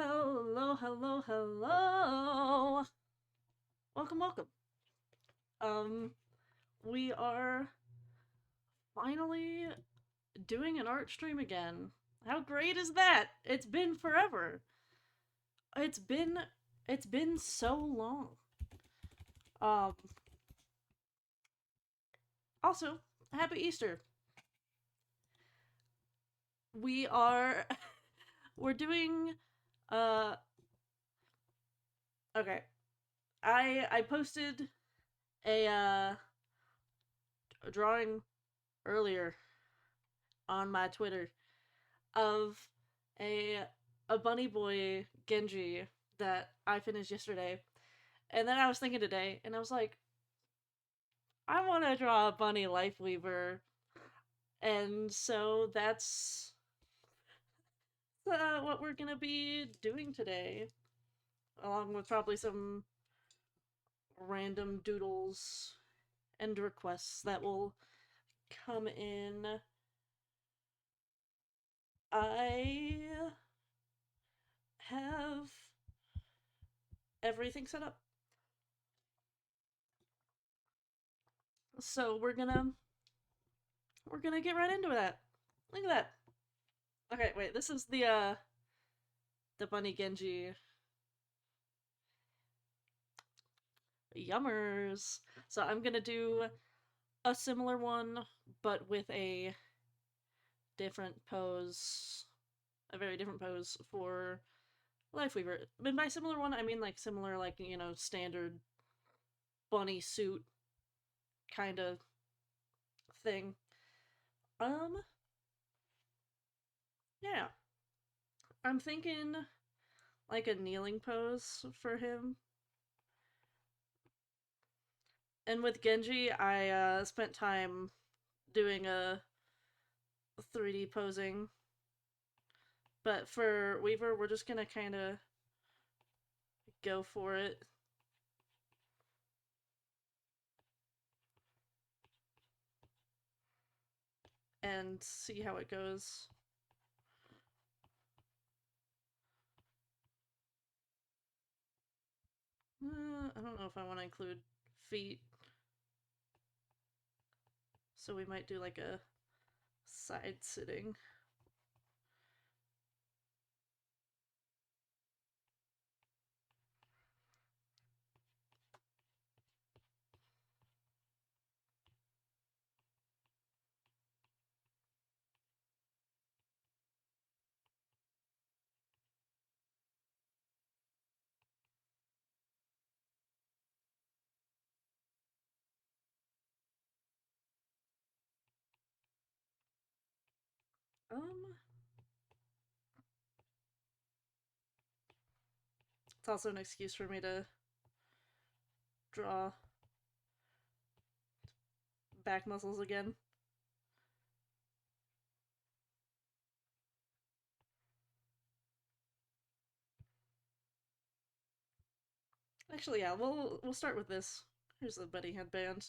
Hello, hello, hello. Welcome, welcome. Um, we are finally doing an art stream again. How great is that? It's been forever. It's been it's been so long. Um, also, happy Easter. We are we're doing uh okay. I posted a drawing earlier on my Twitter of a a bunny boy Genji that I finished yesterday. And then I was thinking today, and I was like, I want to draw a bunny life weaver, and so that's what we're gonna be doing today, along with probably some random doodles and requests that will come in. I have everything set up, so we're gonna get right into that. Look at that. Okay, wait. This is the bunny Genji. Yummers. So I'm gonna do a similar one, but with a different pose, a very different pose for Lifeweaver. And by similar one, I mean like similar, like standard bunny suit kind of thing. Um, yeah, I'm thinking like a kneeling pose for him. And with Genji, I spent time doing a 3D posing. But for Weaver, we're just gonna kind of go for it. And see how it goes. I don't know if I want to include feet, so we might do like a side sitting. Um, it's also an excuse for me to draw back muscles again. Actually, yeah, we'll start with this. Here's the buddy headband.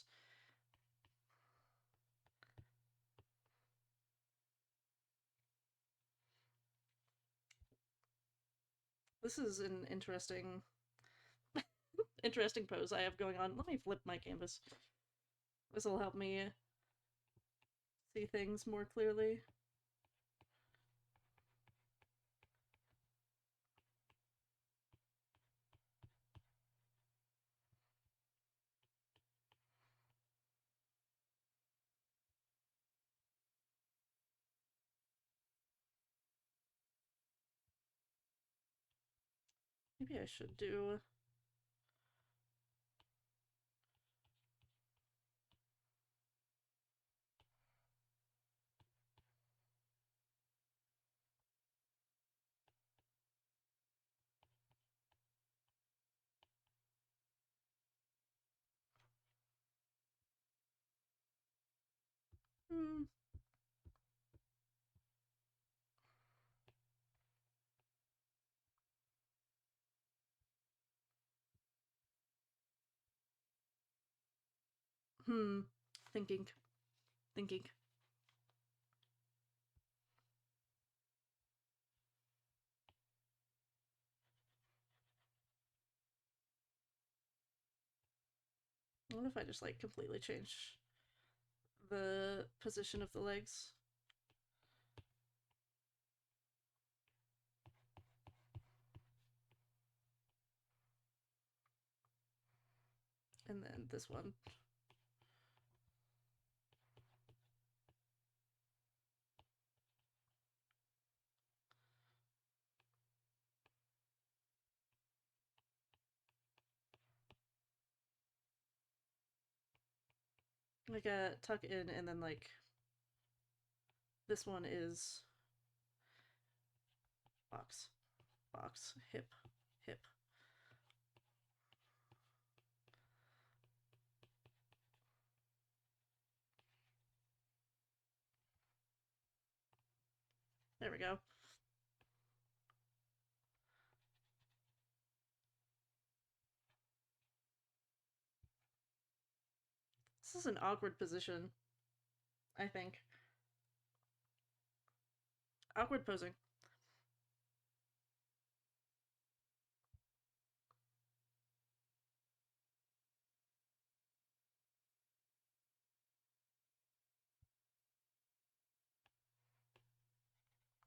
This is an interesting pose I have going on. Let me flip my canvas. This will help me see things more clearly. Maybe I should do. Hmm. Hmm. Thinking. Thinking. What if I just like completely change the position of the legs? And then this one. Like a tuck in, and then like this one is box, box, hip, hip. There we go. This is an awkward position, I think. Awkward posing.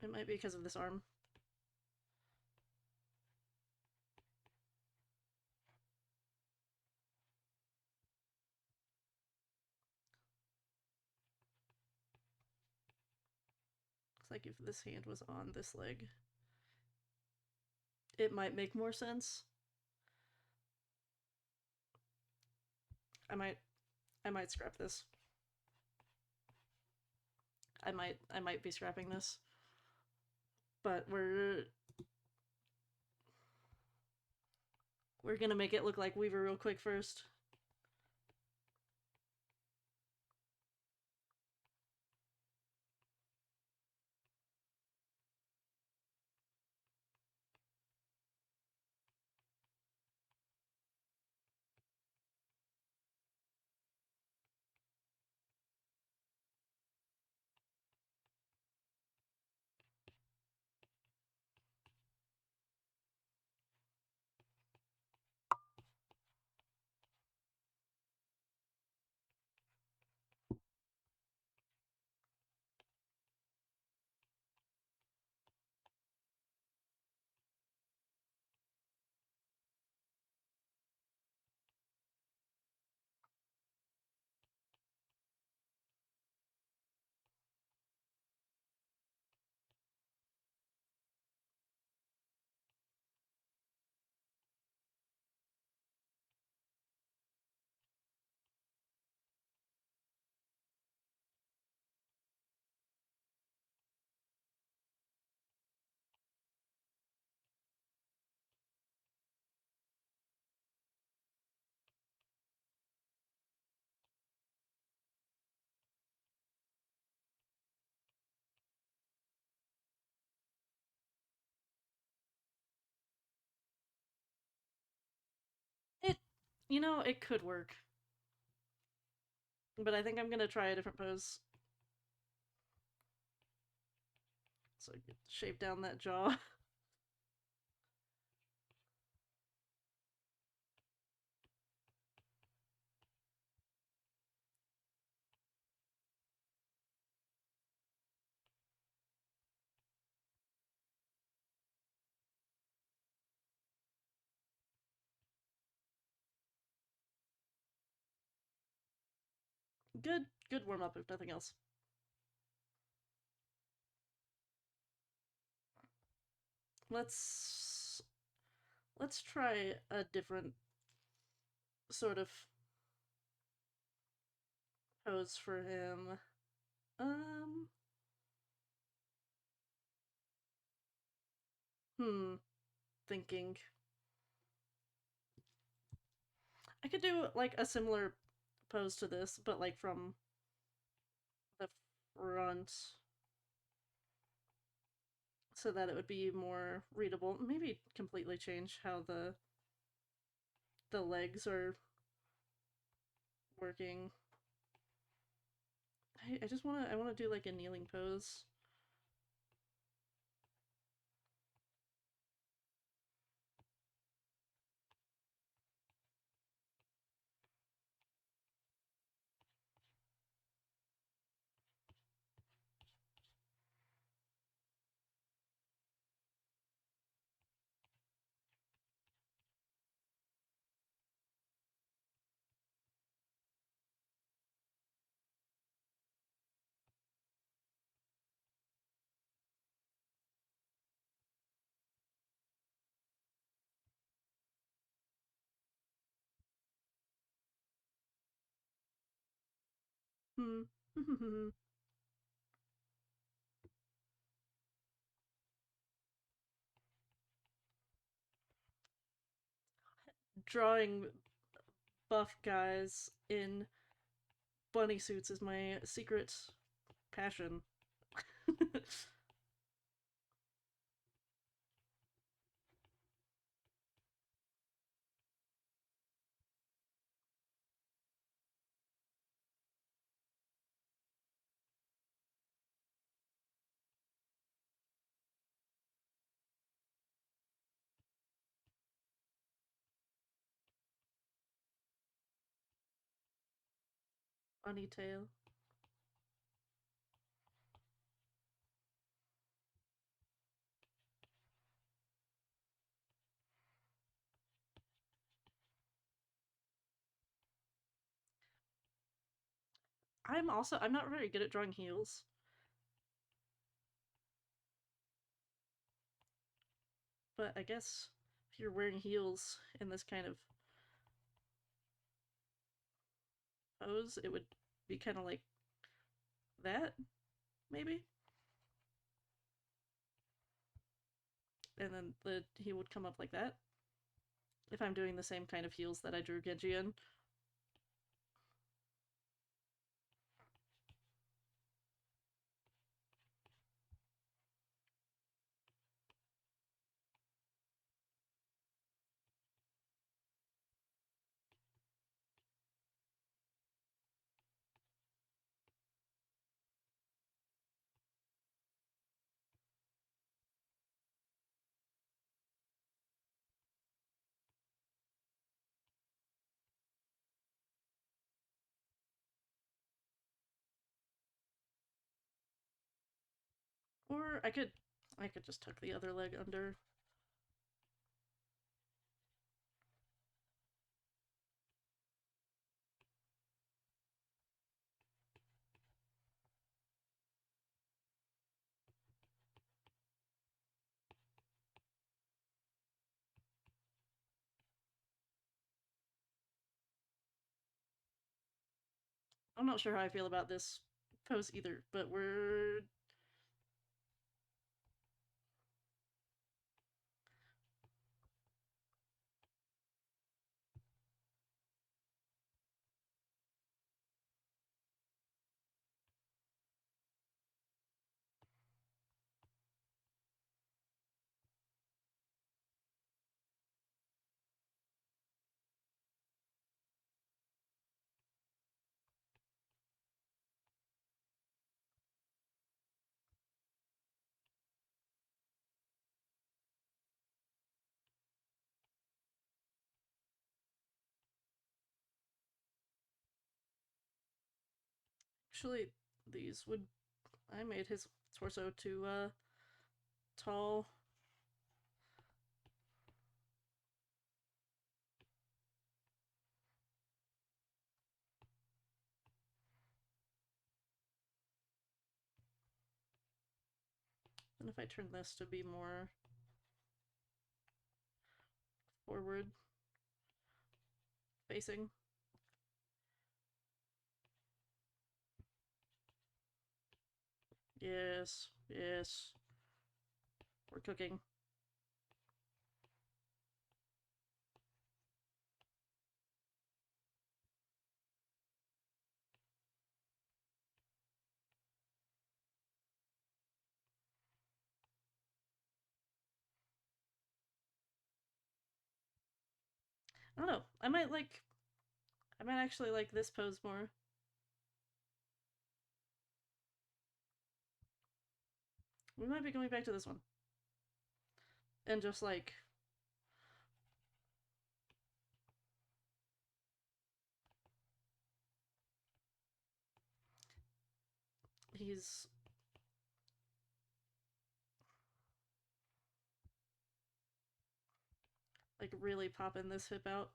It might be because of this arm. Looks like if this hand was on this leg, it might make more sense. I might scrap this. I might be scrapping this. But we're gonna make it look like Weaver real quick first. It, it could work. But I think I'm gonna try a different pose. So shape down that jaw. Good warm up if nothing else. Let's let's try a different sort of pose for him. Um hmm, thinking. I could do like a similar pose to this, but like from the front so that it would be more readable. Maybe completely change how the legs are working. I just wanna do like a kneeling pose. Hmm. Drawing buff guys in bunny suits is my secret passion. Bunny tail. I'm not very good at drawing heels, but I guess if you're wearing heels in this kind of pose, it would be kind of like that, maybe? And then the heel would come up like that. If I'm doing the same kind of heels that I drew Genji in. Or I could just tuck the other leg under. I'm not sure how I feel about this pose either, but we're actually these would I made his torso too tall. And if I turn this to be more forward facing. Yes, yes. We're cooking. I don't know. I might actually like this pose more. We might be going back to this one. And just like he's like really popping this hip out.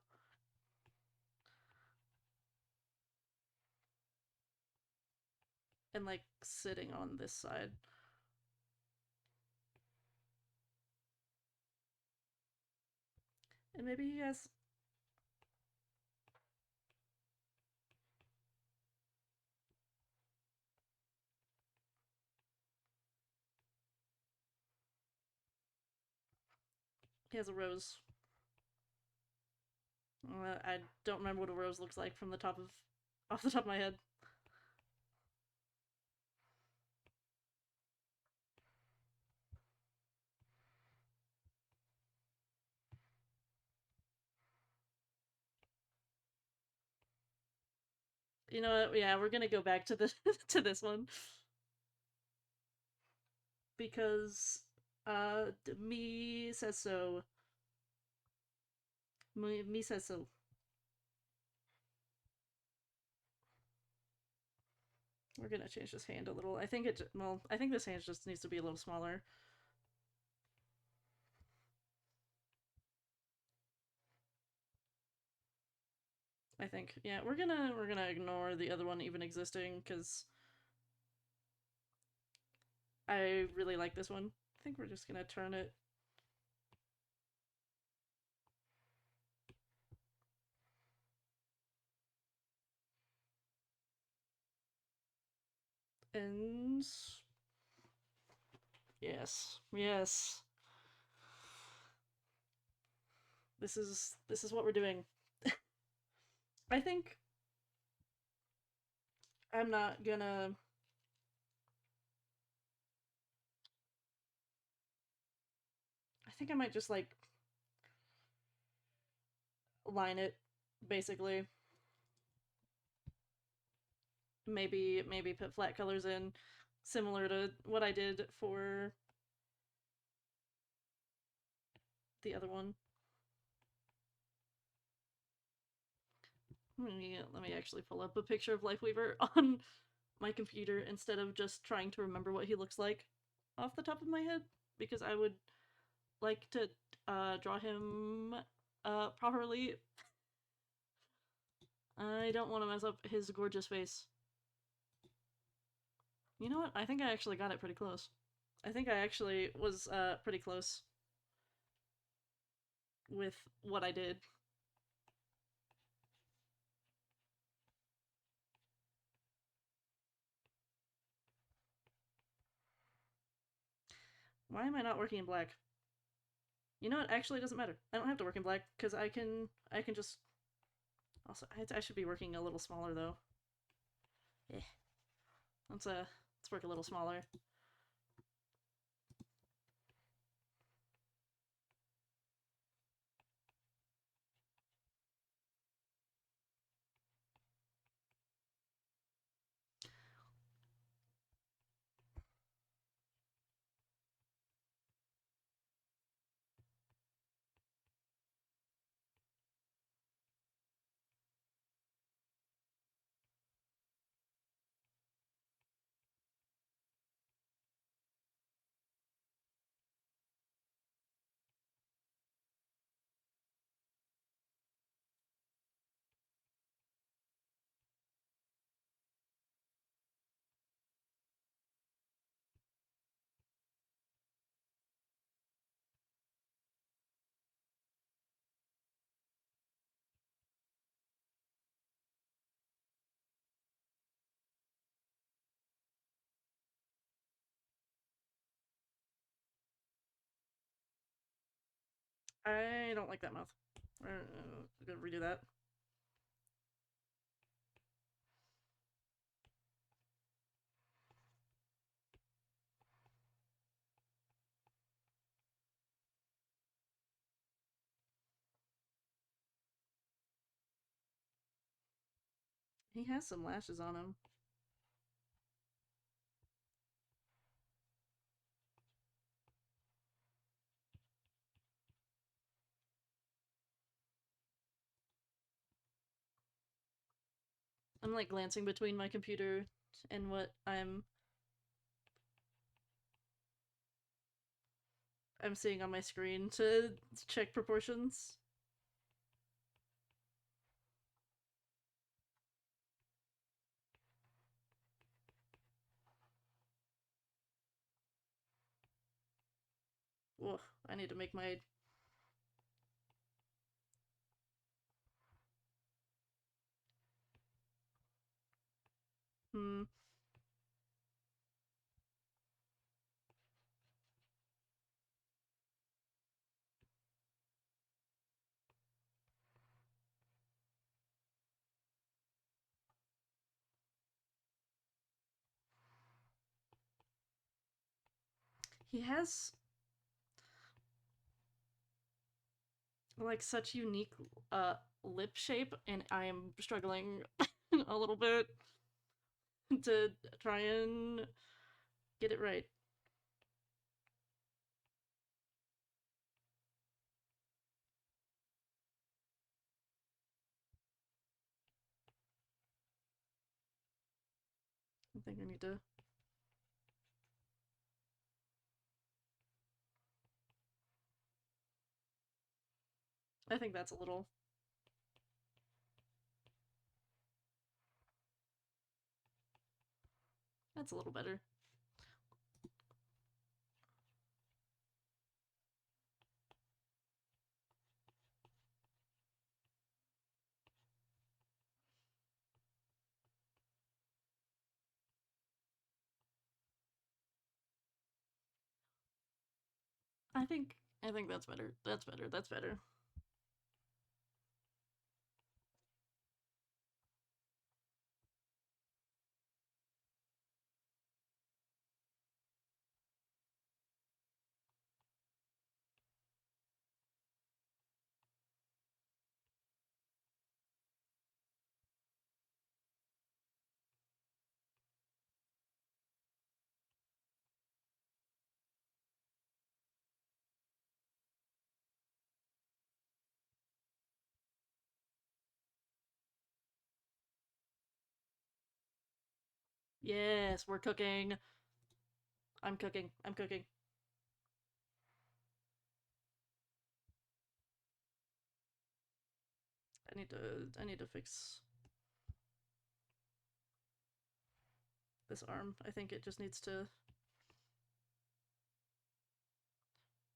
And like sitting on this side. And maybe he has He has a rose. I don't remember what a rose looks like from the top of off the top of my head. You know what? Yeah, we're gonna go back to this to this one because me says so. Me says so. We're gonna change this hand a little. I think it. Well, I think this hand just needs to be a little smaller. I think. Yeah, we're gonna ignore the other one even existing because I really like this one. I think we're just gonna turn it. And yes, yes. This is what we're doing. I think I'm not gonna. I think I might just like line it, basically. Maybe put flat colors in, similar to what I did for the other one. Let me actually pull up a picture of Lifeweaver on my computer instead of just trying to remember what he looks like off the top of my head, because I would like to draw him properly. I don't want to mess up his gorgeous face. You know what? I think I actually got it pretty close. I think I actually was pretty close with what I did. Why am I not working in black? You know what? Actually, it doesn't matter. I don't have to work in black because I can just. Also, I should be working a little smaller though. Yeah, let's work a little smaller. I don't like that mouth. I'm gonna redo that. He has some lashes on him. I'm like glancing between my computer and what I'm seeing on my screen to check proportions. Ugh, I need to make my. Hmm. He has like such unique uh lip shape, and I am struggling a little bit to try and get it right. I think I need to. I think that's a little. That's a little better. I think. I think that's better. That's better. That's better. Yes, we're cooking. I'm cooking. I'm cooking. I need to fix this arm. I think it just needs to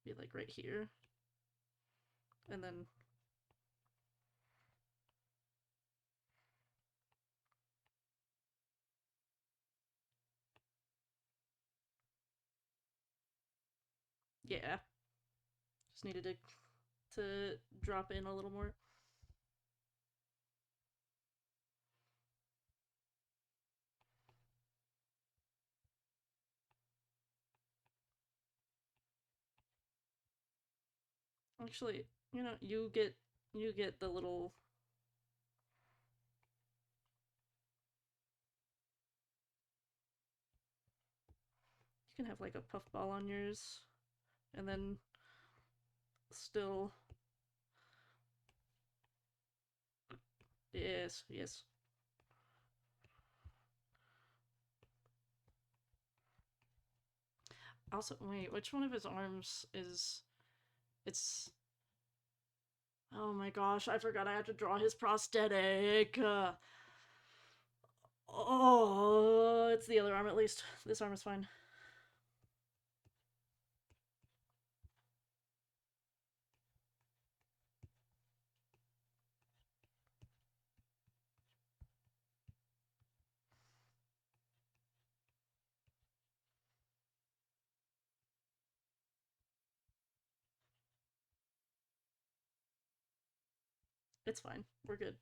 be like right here. And then yeah, just needed to drop in a little more. Actually, you get the little. You can have like a puff ball on yours, and then still. Yes, yes. Also, wait, which one of his arms is? It's. Oh my gosh, I forgot I had to draw his prosthetic. Oh, it's the other arm at least. This arm is fine. It's fine. We're good.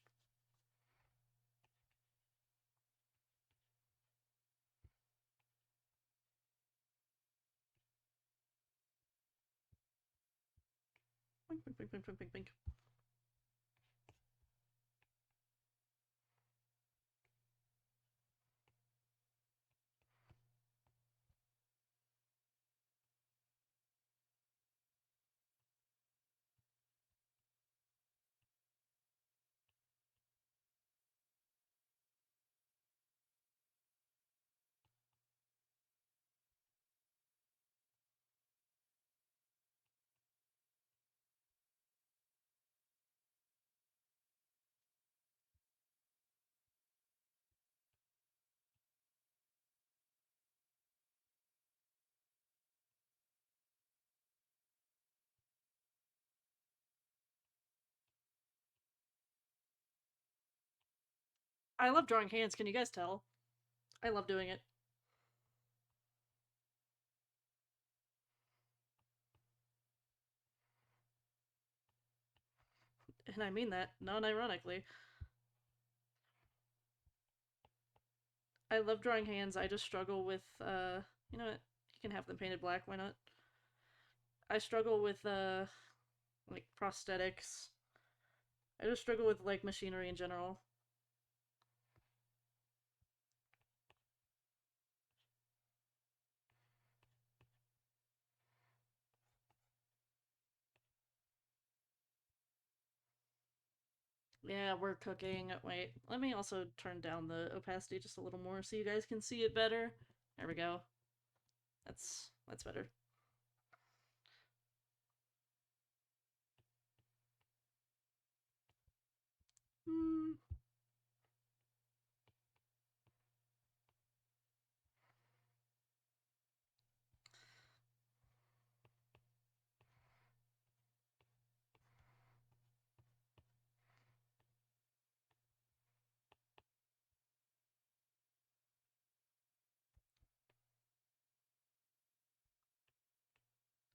Bink, bink, bink, bink, bink, bink, bink. I love drawing hands. Can you guys tell? I love doing it. And I mean that non ironically. I love drawing hands. I just struggle with, you know what? You can have them painted black, why not? I struggle with like prosthetics. I just struggle with like machinery in general. Yeah, we're cooking. Wait, let me also turn down the opacity just a little more so you guys can see it better. There we go. That's better. Hmm.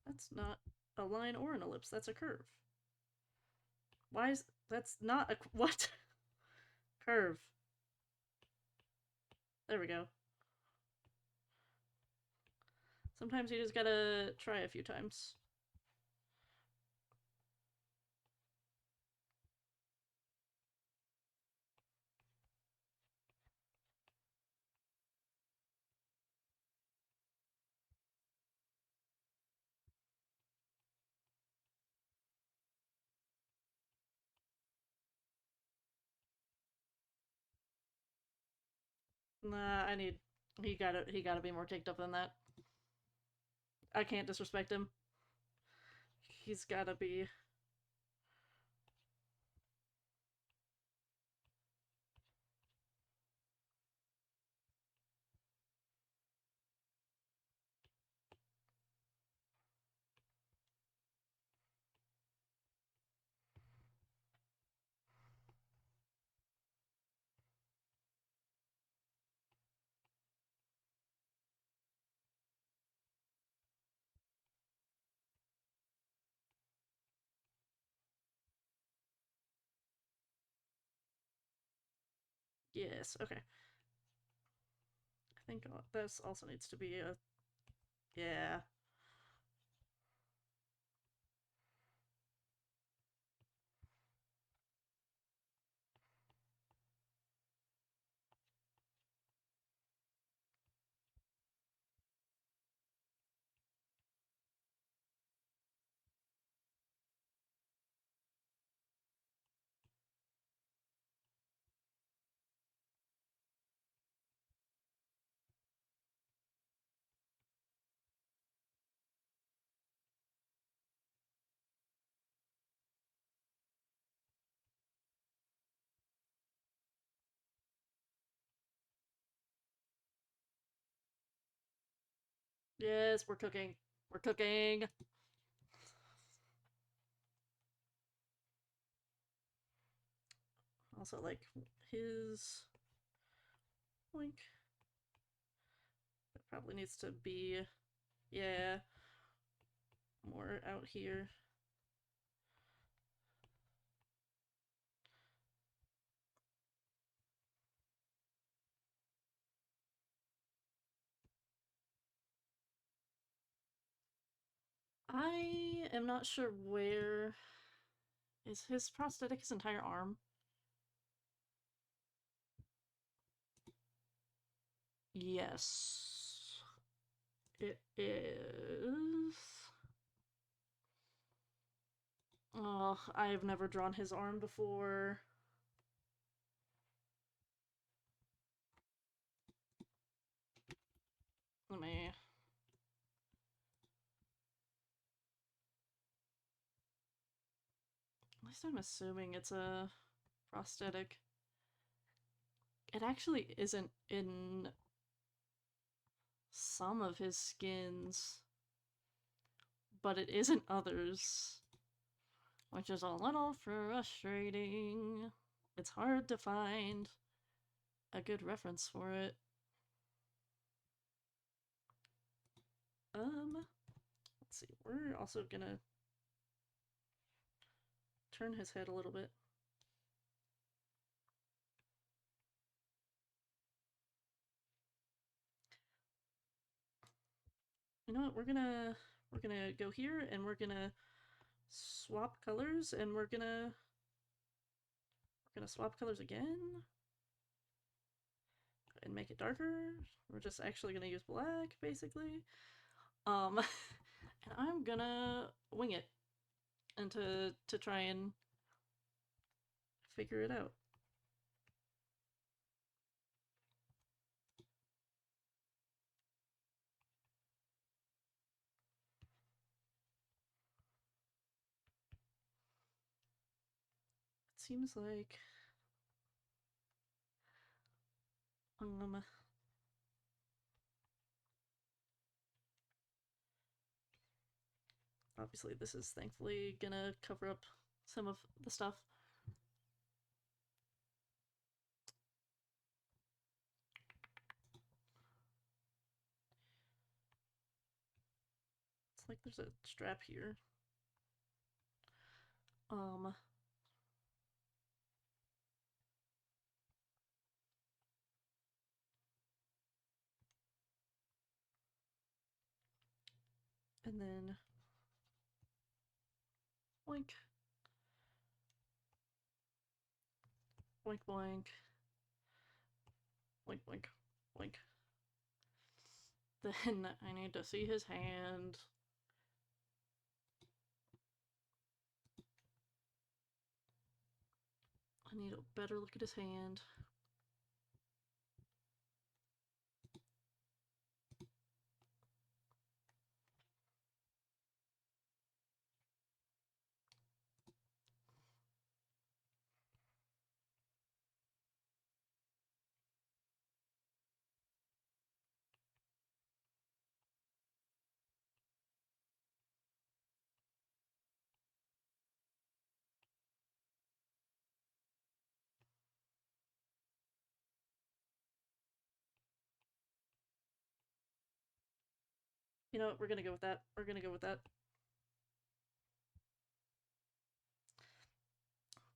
That's not a line or an ellipse. That's a curve. Why is that's not a what? Curve. There we go. Sometimes you just gotta try a few times. Nah, I need. He gotta be more caked up than that. I can't disrespect him. He's gotta be. Yes. Okay. I think this also needs to be a. Yeah. Yes, we're cooking. We're cooking. Also, like his link. It probably needs to be. Yeah. More out here. I am not sure where is his prosthetic his entire arm. Yes. It is. Oh, I've never drawn his arm before. Let me. At least I'm assuming it's a prosthetic. It actually isn't in some of his skins, but it is in others, which is a little frustrating. It's hard to find a good reference for it. Let's see. We're also gonna turn his head a little bit. You know what? We're gonna go here and we're gonna swap colors and we're gonna swap colors again and make it darker. We're just actually gonna use black basically. And I'm gonna wing it and to try and figure it out. It seems like um obviously this is thankfully gonna cover up some of the stuff. It's like there's a strap here. Um and then boink, boink, boink, boink, boink, boink. Then I need to see his hand. I need a better look at his hand. You know what? We're gonna go with that. We're gonna go with that.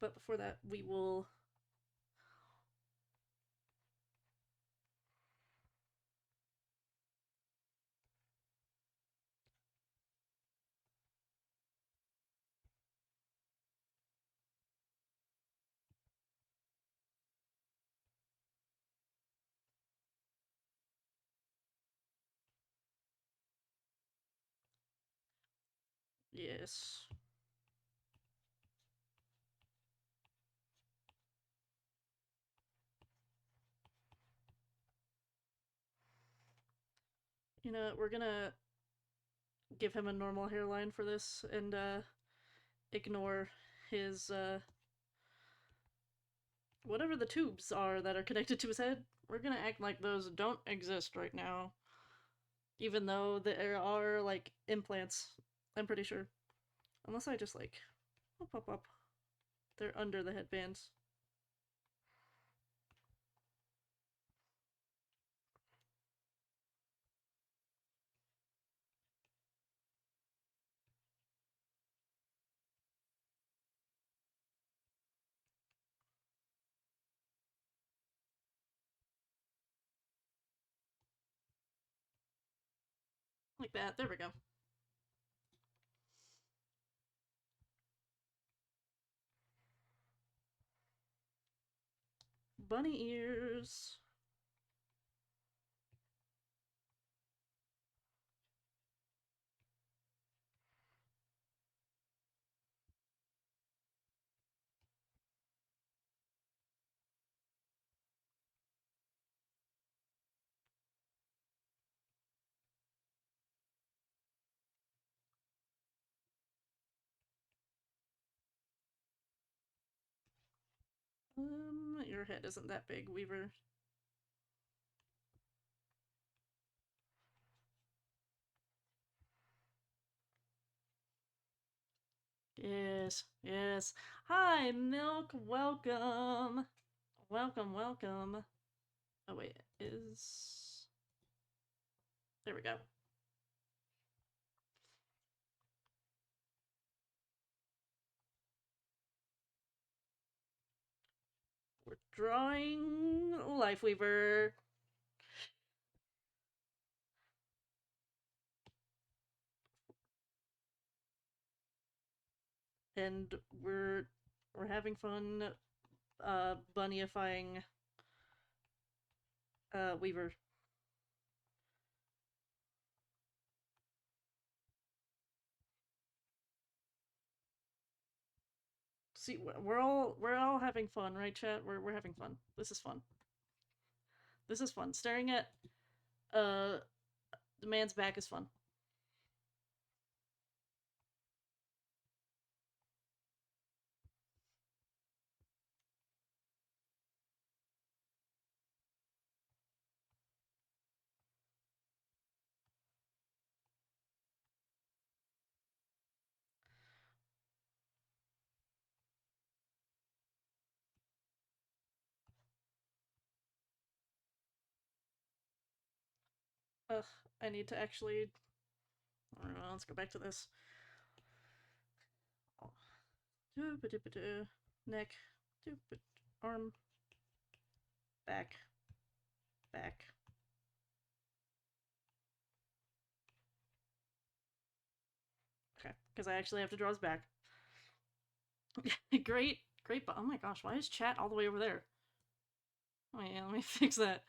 But before that, we will. Yes. You know, we're gonna give him a normal hairline for this and ignore his whatever the tubes are that are connected to his head. We're gonna act like those don't exist right now. Even though there are like implants, I'm pretty sure. Unless I just like up. They're under the headbands. Like that. There we go. Bunny ears. Your head isn't that big, Weaver. Yes, yes. Hi, Milk. Welcome. Welcome, welcome. Oh, wait. Is. There we go. We're drawing Life Weaver. and we're having fun bunnyifying Weaver. See, we're all having fun, right, chat? We're having fun. This is fun. This is fun. Staring at uh the man's back is fun. Ugh, I need to actually. Let's go back to this. Neck, arm, back, back. Okay, because I actually have to draw his back. Great, great. Oh my gosh, why is chat all the way over there? Oh yeah, let me fix that.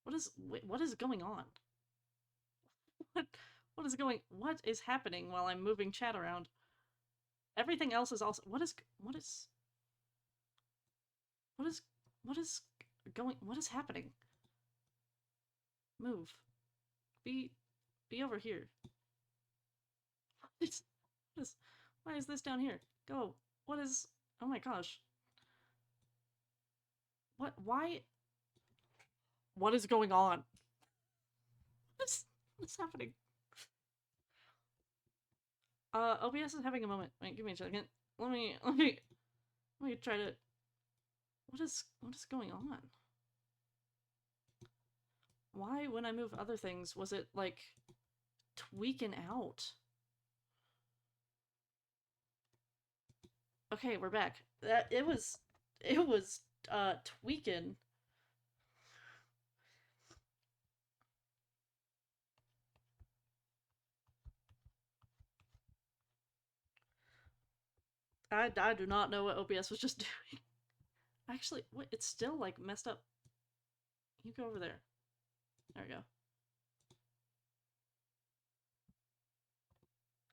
What is going on? What what is going what is happening while I'm moving chat around? Everything else is also what is what is what is happening? Move. Be be over here. It's what is why is this down here? Go. What is oh my gosh. Why what is going on? What's happening? OBS is having a moment. Wait, give me a second. Let me try to what is going on? Why when I move other things was it like tweaking out? Okay, we're back. That it was tweaking. I do not know what OBS was just doing. Actually, wait, it's still like messed up. You go over there. There we go.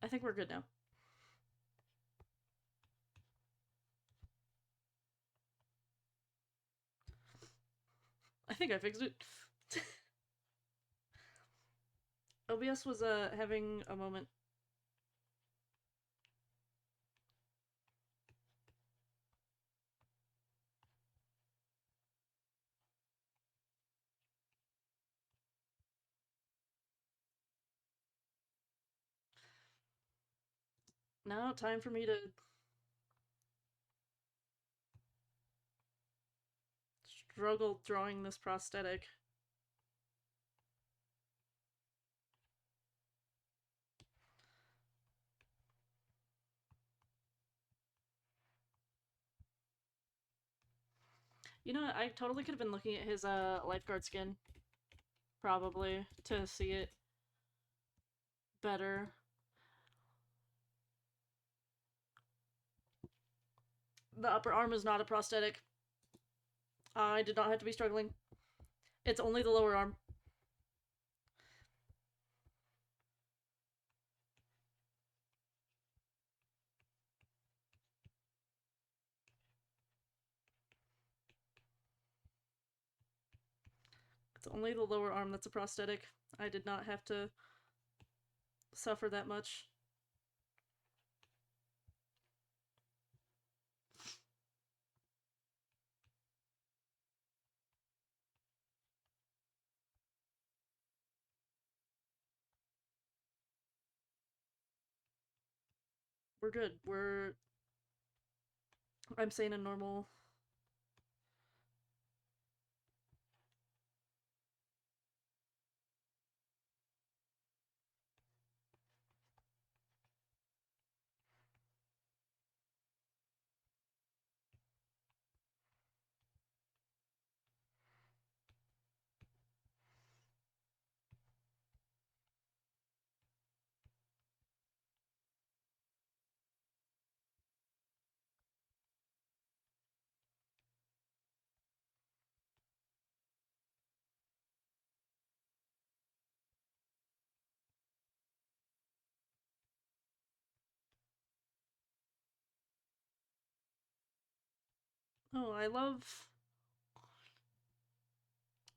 I think we're good now. I think I fixed it. OBS was having a moment. Now, time for me to struggle drawing this prosthetic. You know what? I totally could have been looking at his lifeguard skin, probably, to see it better. The upper arm is not a prosthetic. I did not have to be struggling. It's only the lower arm. It's only the lower arm that's a prosthetic. I did not have to suffer that much. We're good. I'm sane and normal. Oh,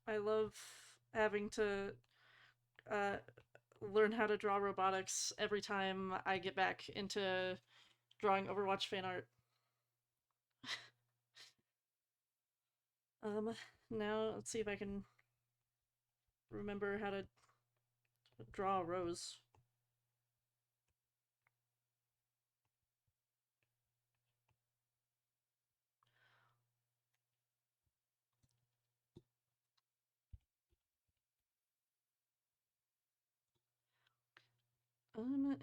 I love having to uh, learn how to draw robotics every time I get back into drawing Overwatch fan art. Um, Now let's see if I can remember how to draw a rose. Um,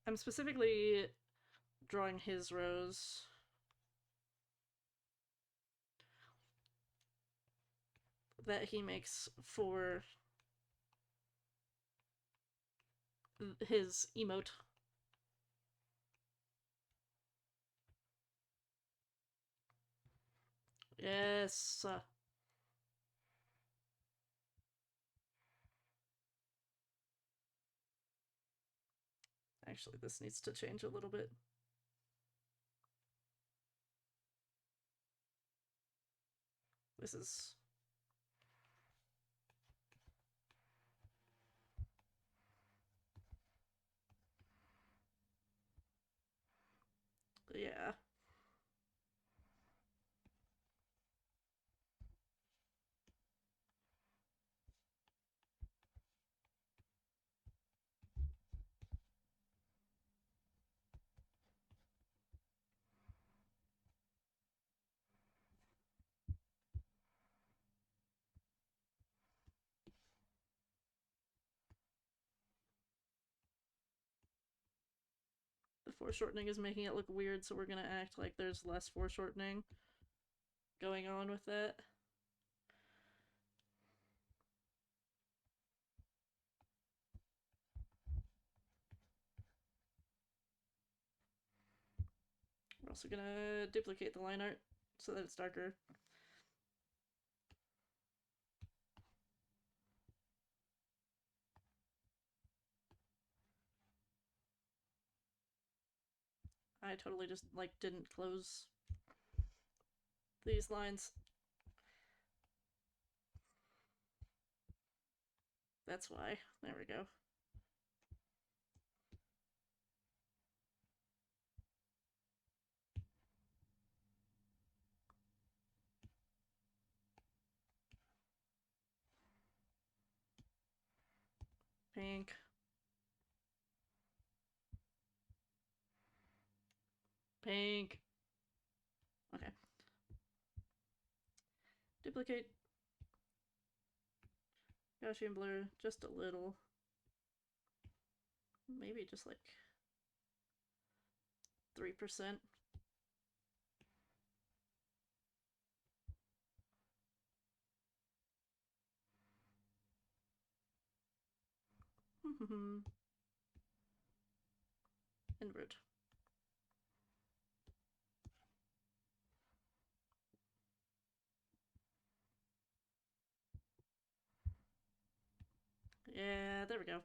I'm specifically drawing his rose that he makes for his emote. Yes. Actually, this needs to change a little bit. This is. Yeah. The foreshortening is making it look weird, so we're gonna act like there's less foreshortening going on with that. We're also gonna duplicate the line art so that it's darker. I totally just like didn't close these lines. That's why. There we go. Pink. Pink. Okay. Duplicate Gaussian blur just a little. Maybe just like 3%. Invert. Yeah, there we go.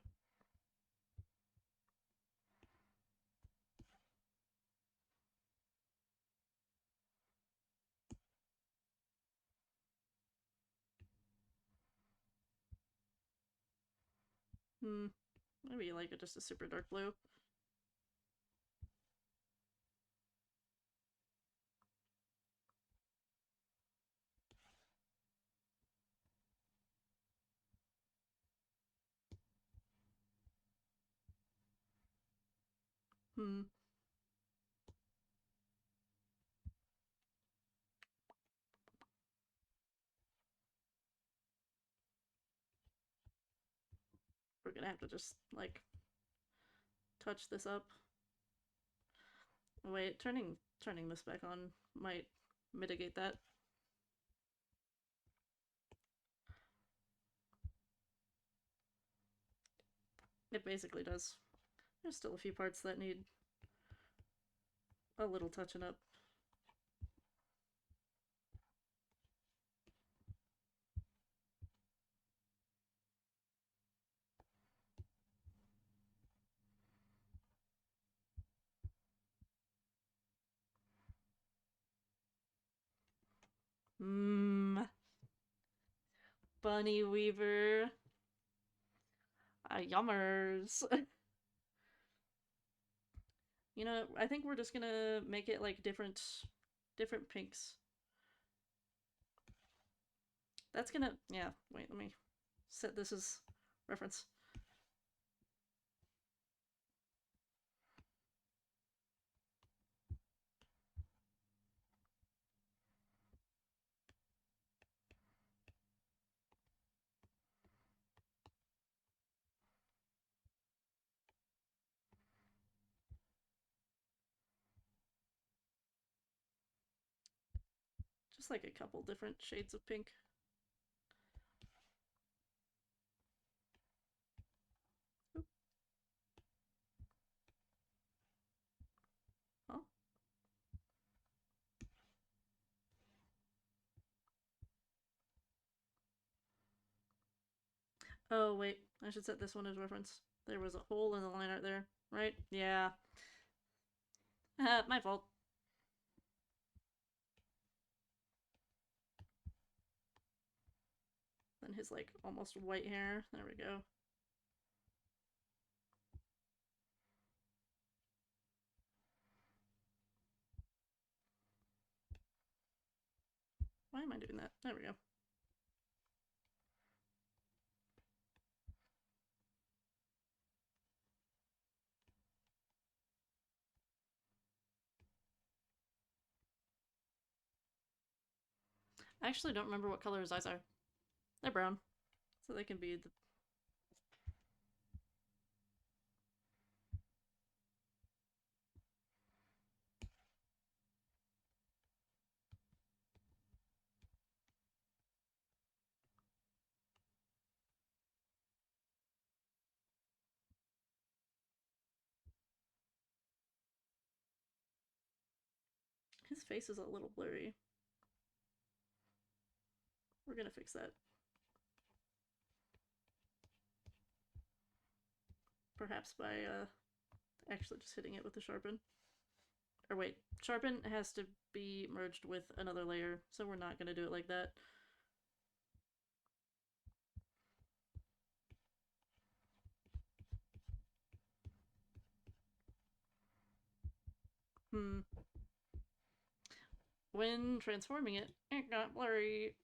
Maybe like it just a super dark blue. Hmm. We're gonna have to just like touch this up. Wait, turning this back on might mitigate that. It basically does. There's still a few parts that need a little touching up. Mmm. Bunny Weaver. Yummers. You know, I think we're just gonna make it like different pinks. That's gonna, yeah, wait, let me set this as reference. Just like a couple different shades of pink. Oop. Oh. Oh, wait, I should set this one as reference. There was a hole in the line art there, right? Yeah. My fault. Then his like almost white hair. There we go. Why am I doing that? There we go. I actually don't remember what color his eyes are. They're brown. So they can be the... His face is a little blurry. We're gonna fix that. Perhaps by actually just hitting it with the sharpen. Or wait, sharpen has to be merged with another layer, so we're not gonna do it like that. Hmm. When transforming it, it got blurry.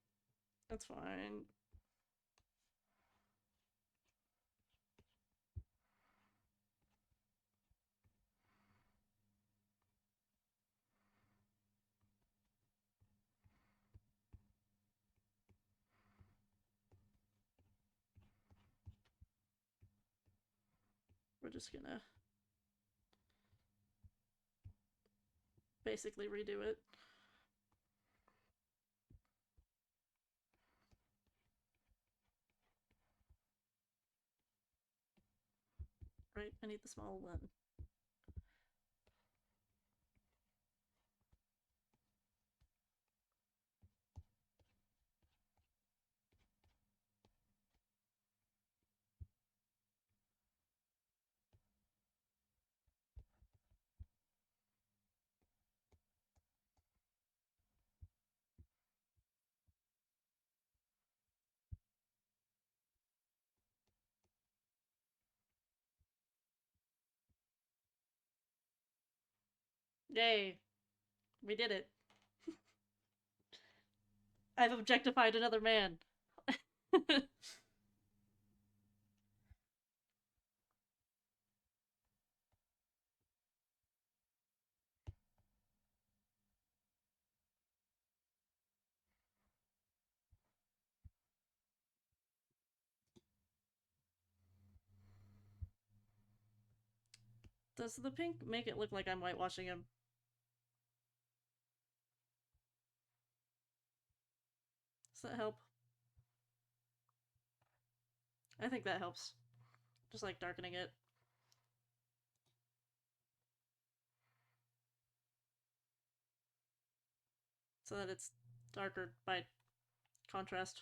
That's fine. We're just gonna basically redo it. Right, I need the small one. Yay! We did it. I've objectified another man. Does the pink make it look like I'm whitewashing him? Does that help? I think that helps. Just like darkening it. So that it's darker by contrast.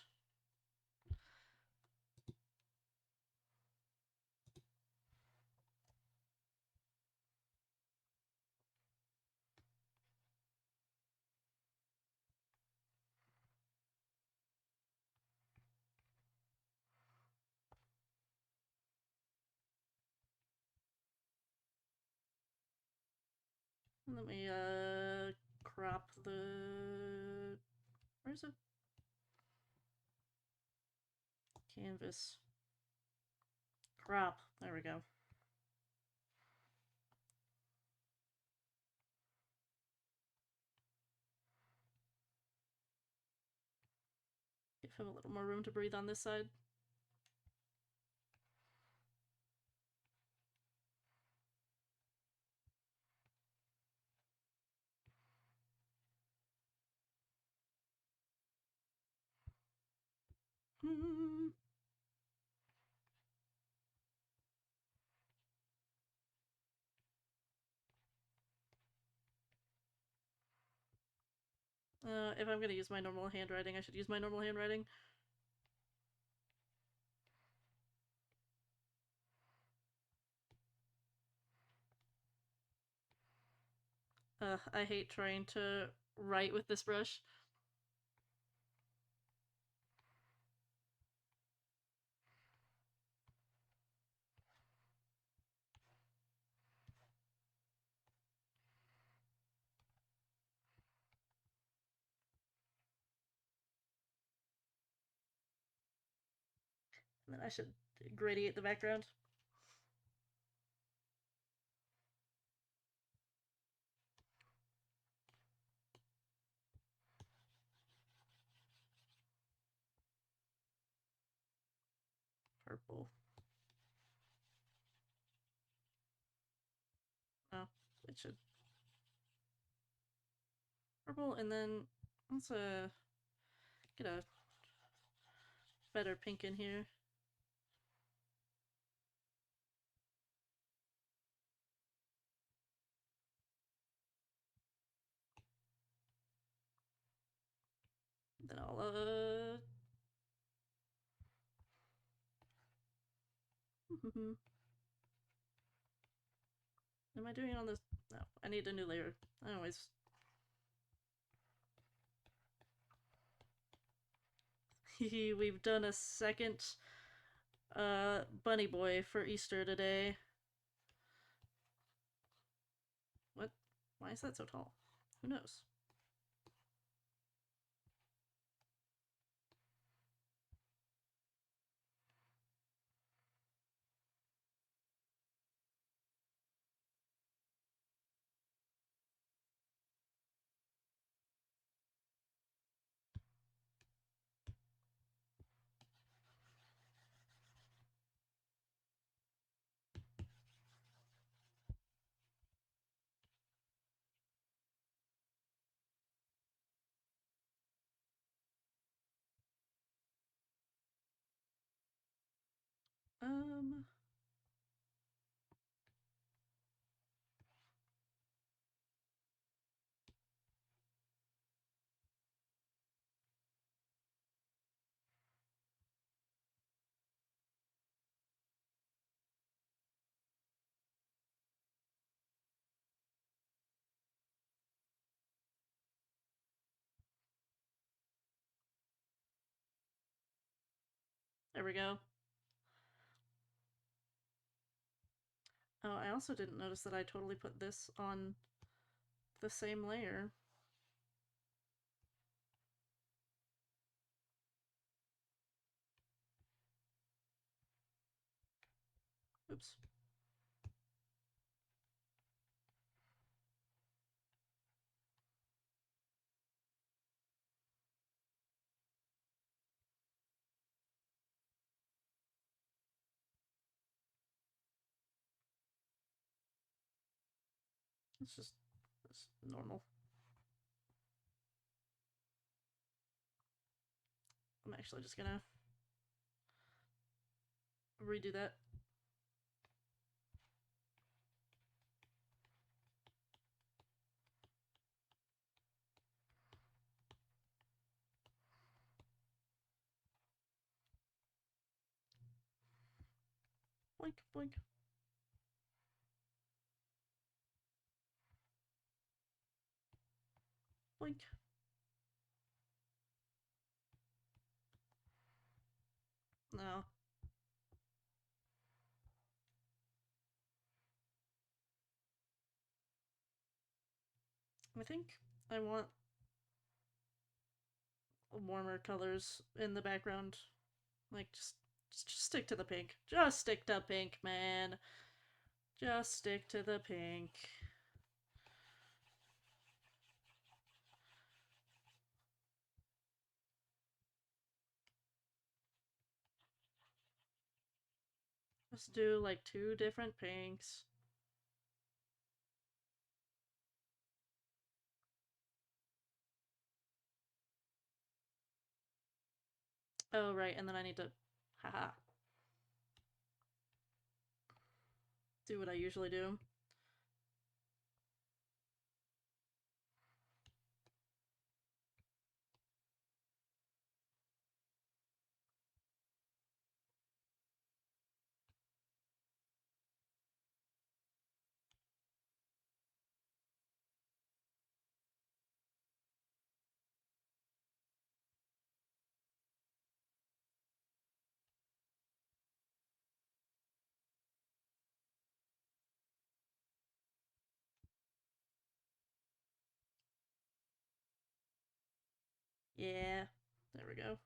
Let me crop the, where's it? Canvas. Crop. There we go. Give him a little more room to breathe on this side. If I'm gonna use my normal handwriting, I should use my normal handwriting. I hate trying to write with this brush. And then I should gradiate the background. Purple. Oh, it should. Purple, and then let's get a better pink in here. Then I'll Am I doing it on this? No, I need a new layer. Anyways. We've done a second bunny boy for Easter today. What? Why is that so tall? Who knows? Um, there we go. Oh, I also didn't notice that I totally put this on the same layer. Oops. It's normal. I'm actually just gonna redo that. Blink, blink. Blink. No. I think I want warmer colors in the background. Like, just stick to the pink. Just stick to pink, man. Just stick to the pink. Let's do like 2 different pinks. Oh, right, and then I need to, haha, do what I usually do. Yeah, there we go.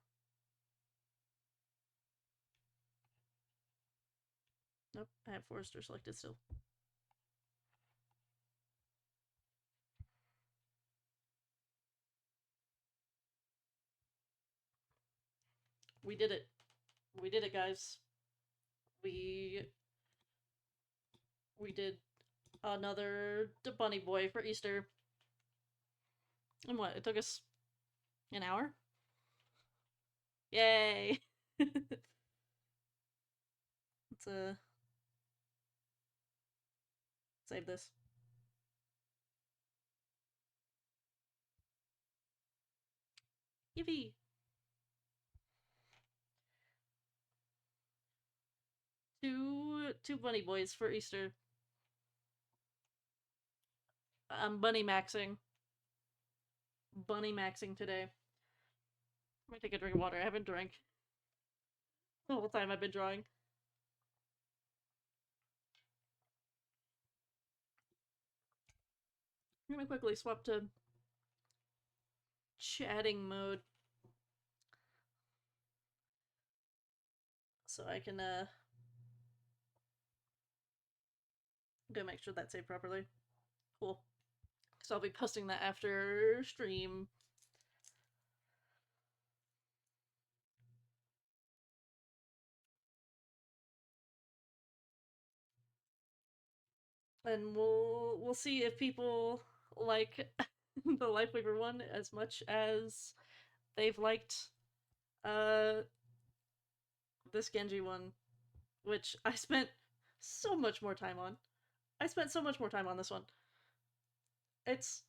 Nope, I have Forester selected still. We did it. We did it, guys. We we did another bunny boy for Easter. And what? It took us an hour? Yay! Let's save this. Yippee! Two bunny boys for Easter. I'm bunny maxing. Bunny maxing today. Let me take a drink of water. I haven't drank the whole time I've been drawing. I'm gonna quickly swap to chatting mode so I can go make sure that's saved properly. Cool. So I'll be posting that after stream. And we'll see if people like the Lifeweaver one as much as they've liked uh this Genji one, which I spent so much more time on. I spent so much more time on this one. It's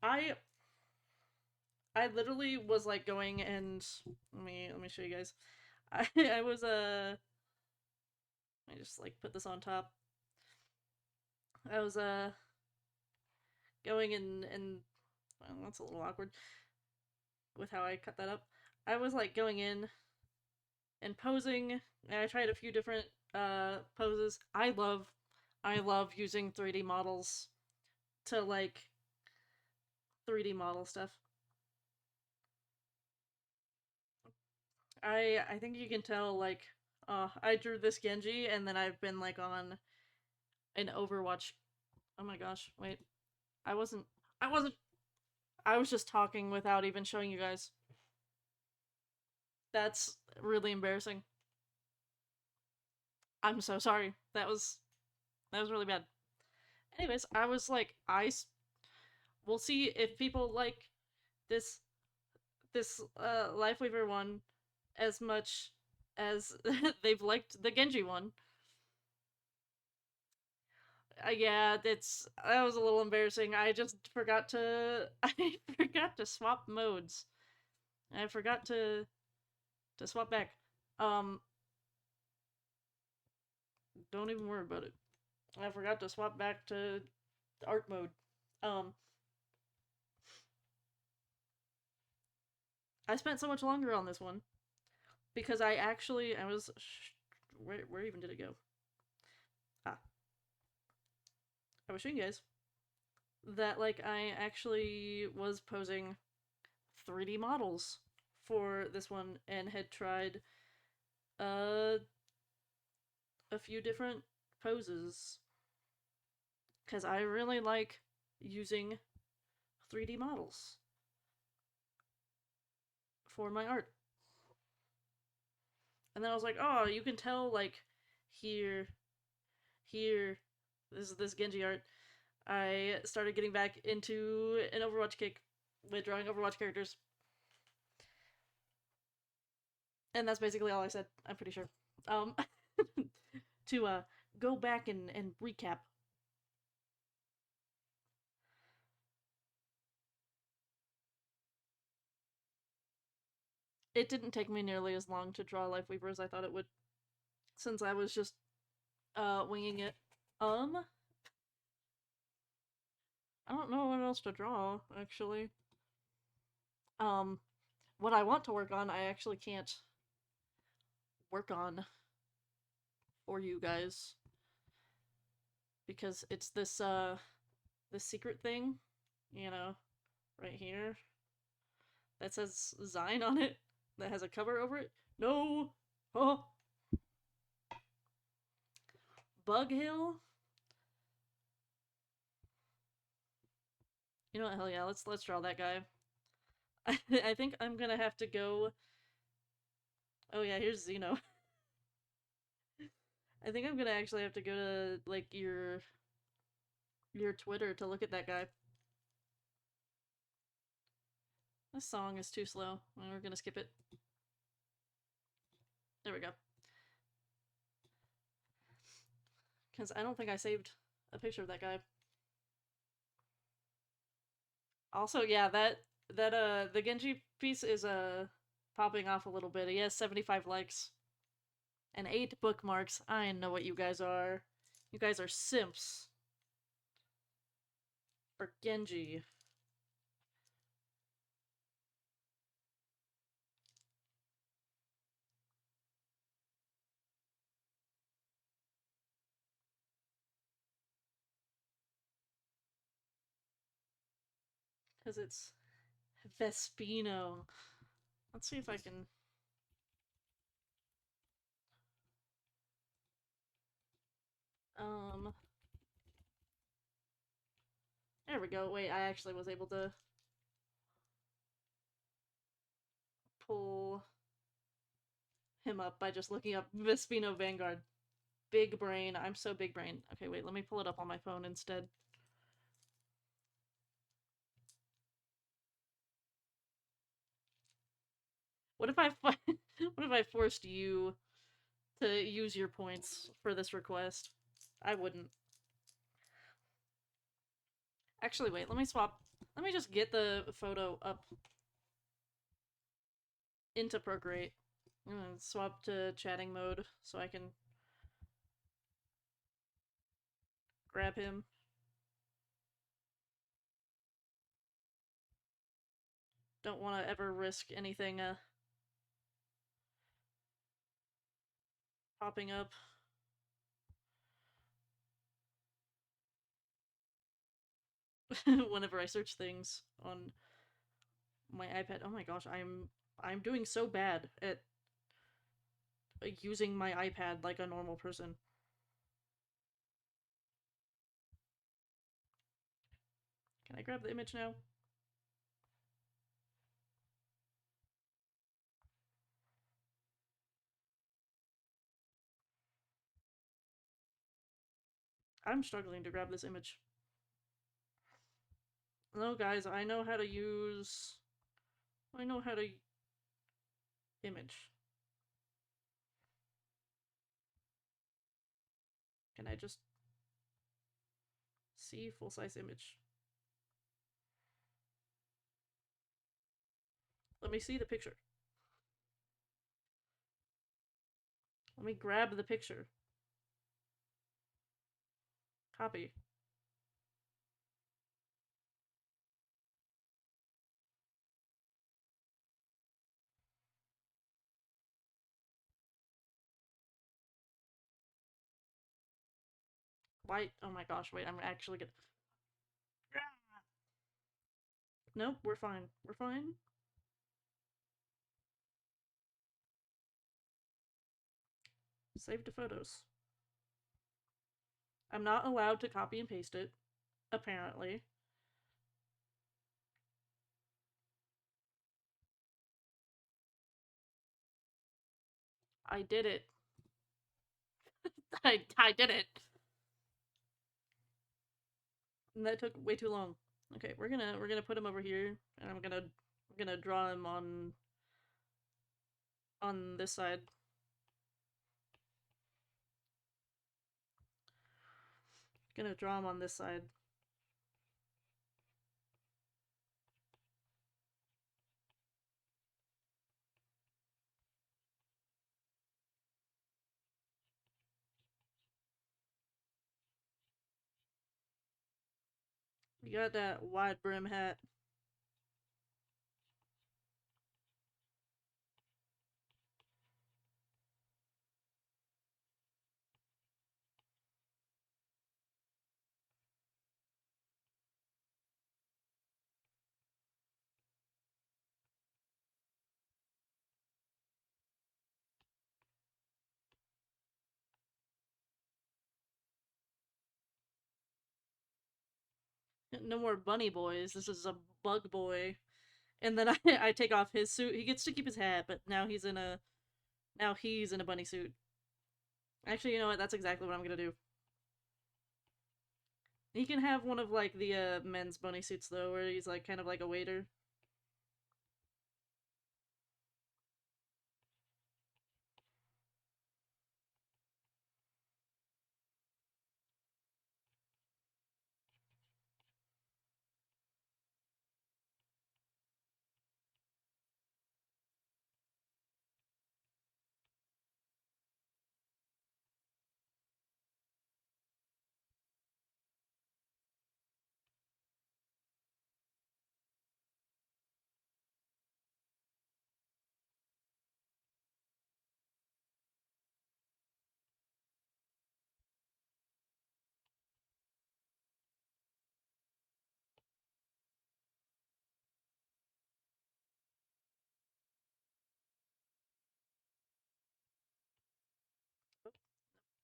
I I literally was like going and let me show you guys. I was let me just like put this on top. I was going and well, that's a little awkward with how I cut that up. I was like going in and posing, and I tried a few different poses. I love using 3D models to like 3D model stuff. I think you can tell like I drew this Genji and then I've been like on an Overwatch. Oh my gosh, wait. I wasn't I wasn't I was just talking without even showing you guys. That's really embarrassing. I'm so sorry. That was really bad. Anyways, I was like we'll see if people like this Lifeweaver one as much as they've liked the Genji one. Yeah, that was a little embarrassing. I just forgot to I forgot to swap modes. I forgot to swap back. Um, don't even worry about it. I forgot to swap back to art mode. Um, I spent so much longer on this one because I was where even did it go? Ah, I was showing you guys. that like I actually was posing 3D models for this one and had tried uh, a few different poses because I really like using 3D models for my art. And then I was like, oh, you can tell like here, here, this Genji art. I started getting back into an Overwatch kick with drawing Overwatch characters, and that's basically all I said. I'm pretty sure. Um, to go back and recap. It didn't take me nearly as long to draw Lifeweaver as I thought it would, since I was just winging it. Um, I don't know what else to draw actually. Um, what I want to work on, I actually can't work on for you guys because it's this secret thing, you know, right here that says Zine on it that has a cover over it. No, oh, Bug Hill. You know what? Hell yeah, let's draw that guy. I think I'm gonna have to go. Oh yeah, here's Xeno. I think I'm gonna actually have to go to like your Twitter to look at that guy. This song is too slow. We're gonna skip it. There we go. Because I don't think I saved a picture of that guy. Also, yeah, that the Genji piece is popping off a little bit. He has 75 likes and 8 bookmarks. I know what you guys are. You guys are simps for Genji. Because it's Vespino. Let's see if I can. Um, there we go. Wait, I actually was able to pull him up by just looking up Vespino Vanguard. Big brain. I'm so big brain. Okay, wait, let me pull it up on my phone instead. What if I what if I forced you to use your points for this request? I wouldn't. Actually, wait, let me swap. Let me just get the photo up into Procreate. I'm gonna swap to chatting mode so I can grab him. Don't want to ever risk anything popping up. Whenever I search things on my iPad. Oh my gosh, I'm doing so bad at using my iPad like a normal person. Can I grab the image now? I'm struggling to grab this image. No, guys, I know how to use. I know how to image. Can I just see full size image? Let me see the picture. Let me grab the picture. Copy. Why? Oh my gosh, wait, I'm actually gonna. Nope, we're fine. We're fine. Save the photos. I'm not allowed to copy and paste it, apparently. I did it. I did it. And that took way too long. Okay, we're gonna put him over here, and I'm gonna draw him on this side. Gonna draw him on this side. You got that wide brim hat. No more bunny boys. This is a bug boy. And then I take off his suit. He gets to keep his hat, but now he's in a bunny suit. Actually, you know what? That's exactly what I'm gonna do. He can have one of like the men's bunny suits though, where he's like kind of like a waiter.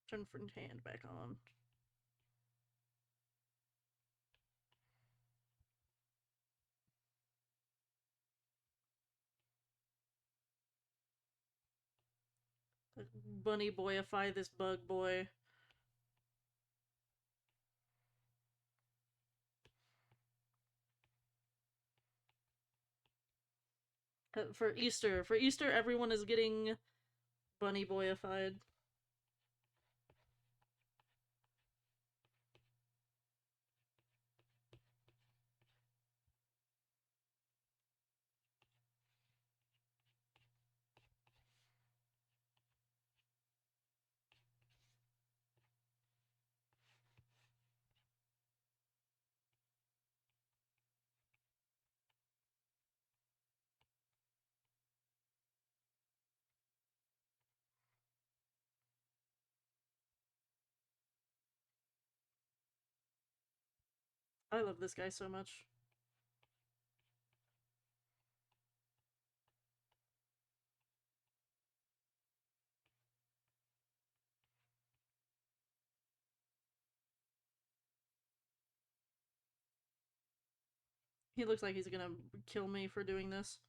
Turn front hand back on. Bunny boyify this bug boy. For Easter, everyone is getting bunny boyified. I love this guy so much. He looks like he's gonna kill me for doing this.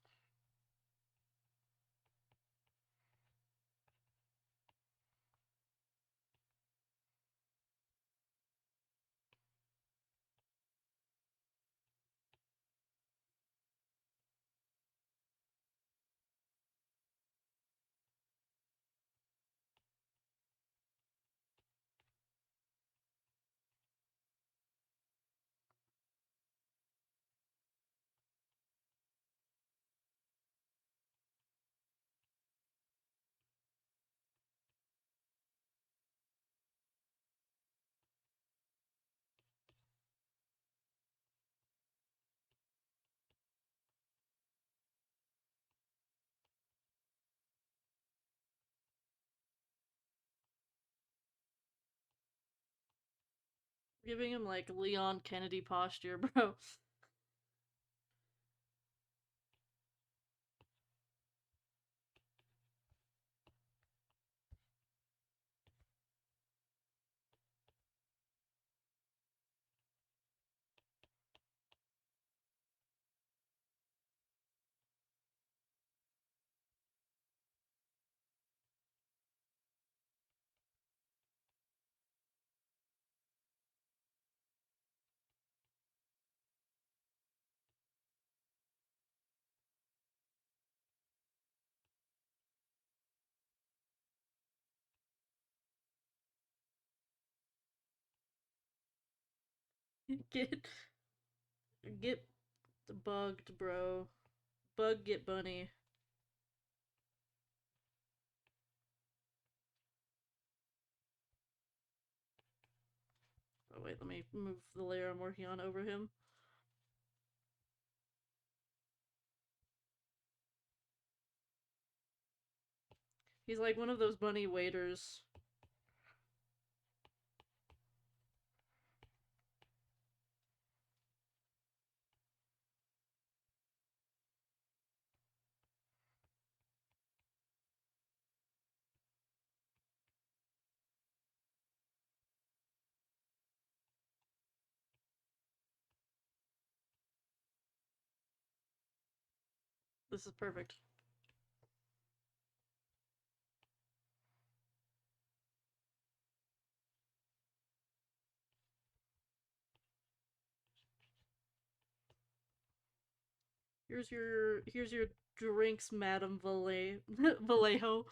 Giving him like Leon Kennedy posture, bro. Get get bugged, bro. Bug get bunny. Oh wait, let me move the layer I'm working on over him. He's like one of those bunny waiters. This is perfect. Here's your drinks, Madame Vallejo.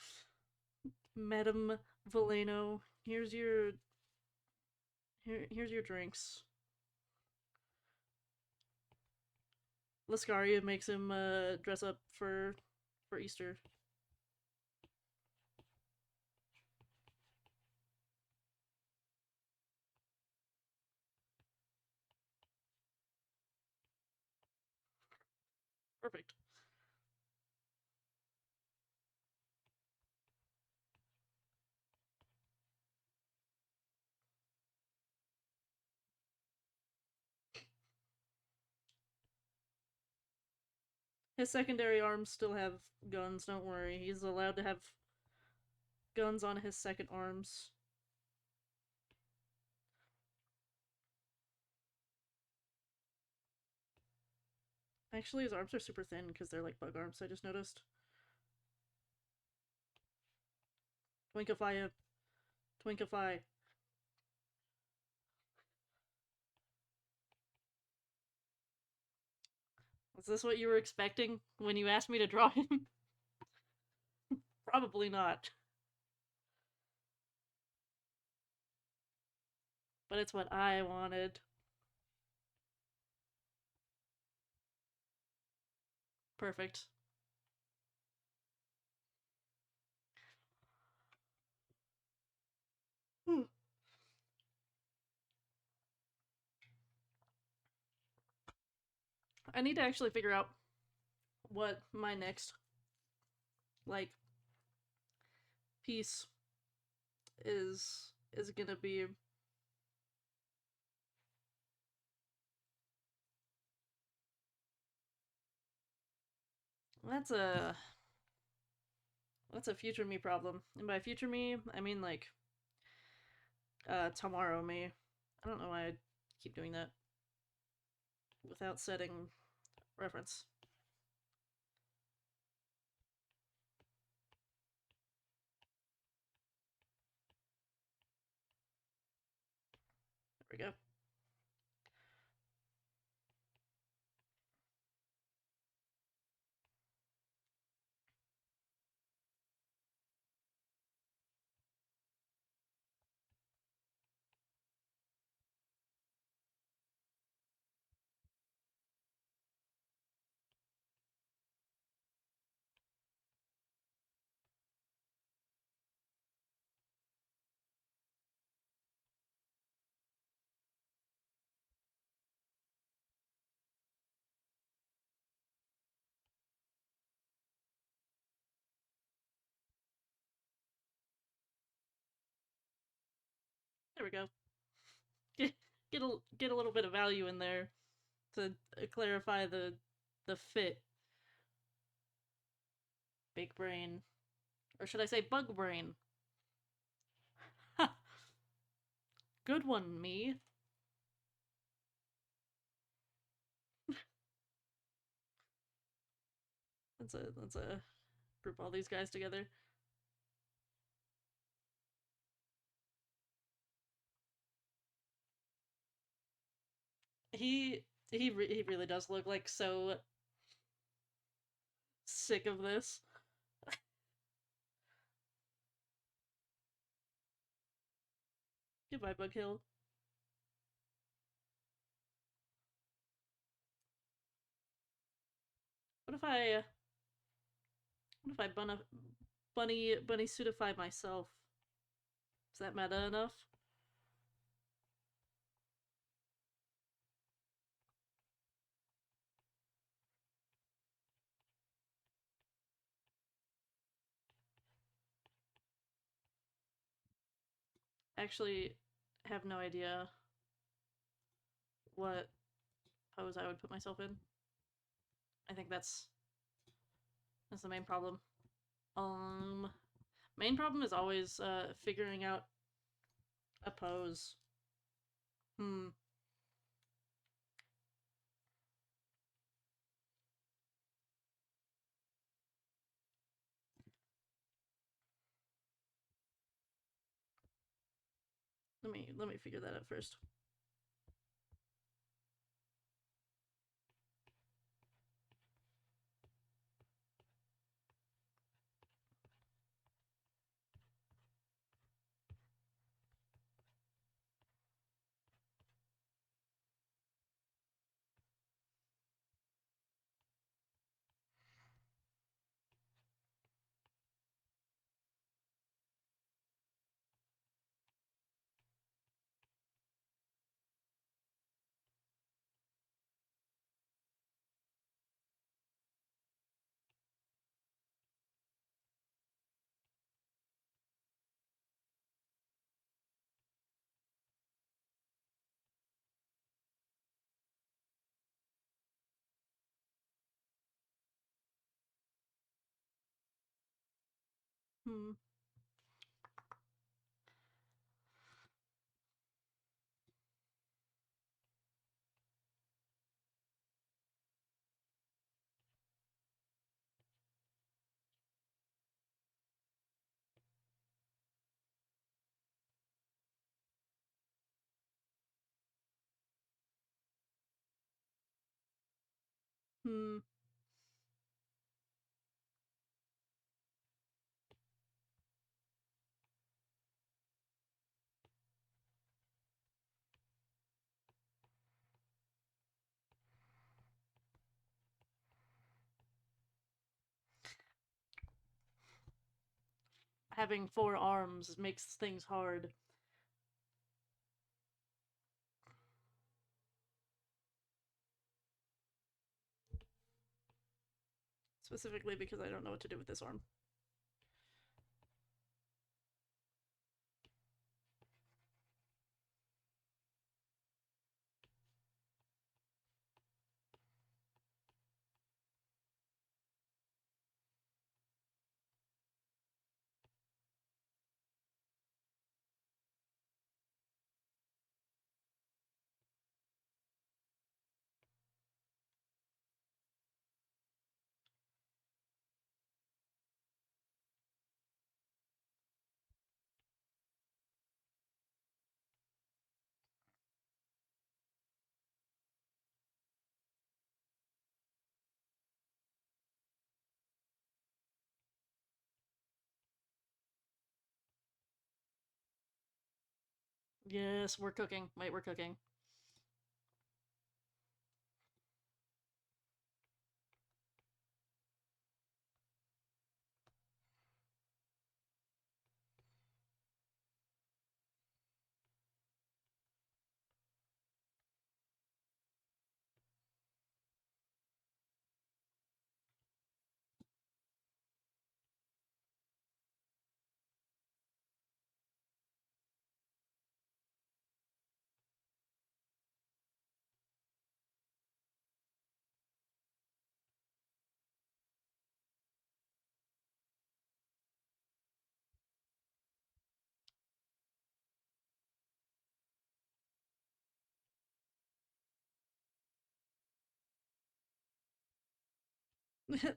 Madame Valeno. Here's your drinks. Lascaria makes him dress up for Easter. Perfect. His secondary arms still have guns, don't worry. He's allowed to have guns on his second arms. Actually, his arms are super thin because they're like bug arms, I just noticed. Twinkify. Twinkify. Is this what you were expecting when you asked me to draw him? Probably not. But it's what I wanted. Perfect. Hmm. I need to actually figure out what my next like piece is gonna be. That's a that's a future me problem. And by future me, I mean like tomorrow me. I don't know why I keep doing that without setting reference. There we go. There we go. Get get a little bit of value in there to clarify the fit. Big brain, or should I say bug brain? Ha! Good one, me. Let's group all these guys together. He really does look like so sick of this. Goodbye, Bug Hill. What if I bunny suitify myself? Is that meta enough? Actually, have no idea what pose I would put myself in. I think that's the main problem. Um, Main problem is always figuring out a pose. Hmm. Let me figure that out first. Hmm. Hmm. Having 4 arms makes things hard. Specifically because I don't know what to do with this arm. Yes, we're cooking. Wait, we're cooking.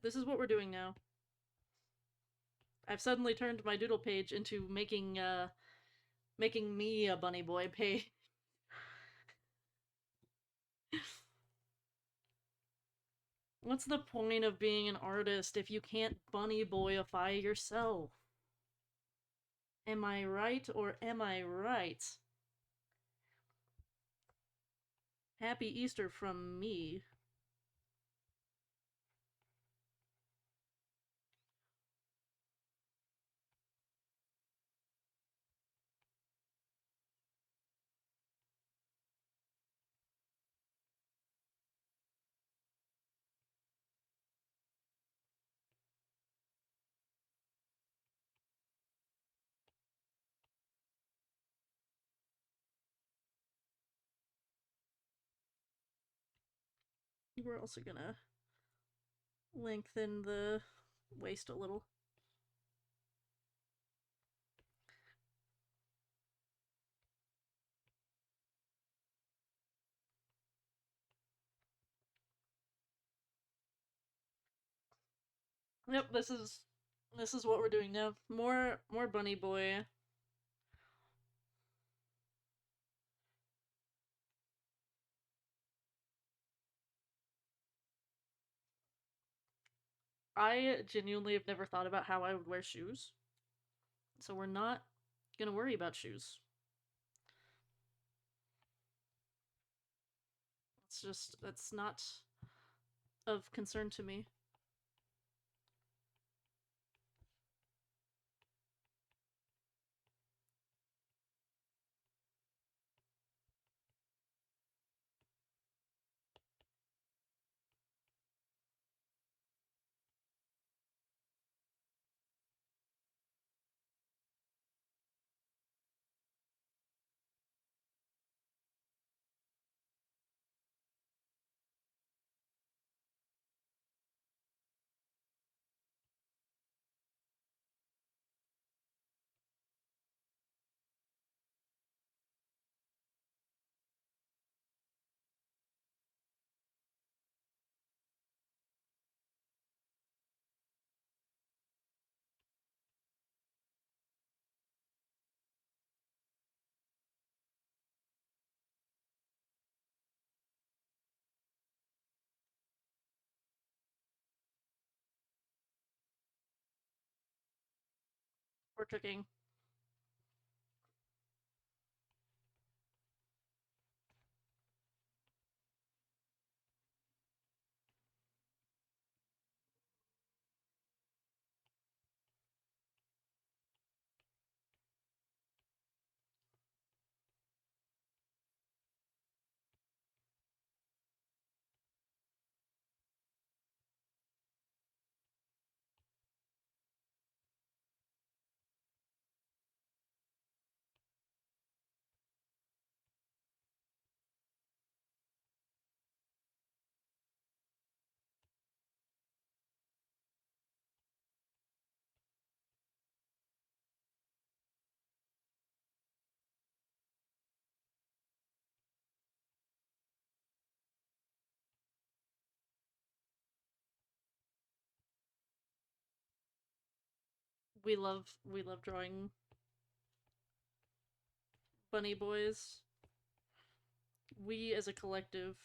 This is what we're doing now. I've suddenly turned my doodle page into making me a bunny boy page. What's the point of being an artist if you can't bunny boyify yourself? Am I right or am I right? Happy Easter from me. We're also gonna lengthen the waist a little. Yep, this is what we're doing now. More bunny boy. I genuinely have never thought about how I would wear shoes. So we're not gonna worry about shoes. That's not of concern to me. We're cooking. We love drawing bunny boys. We as a collective.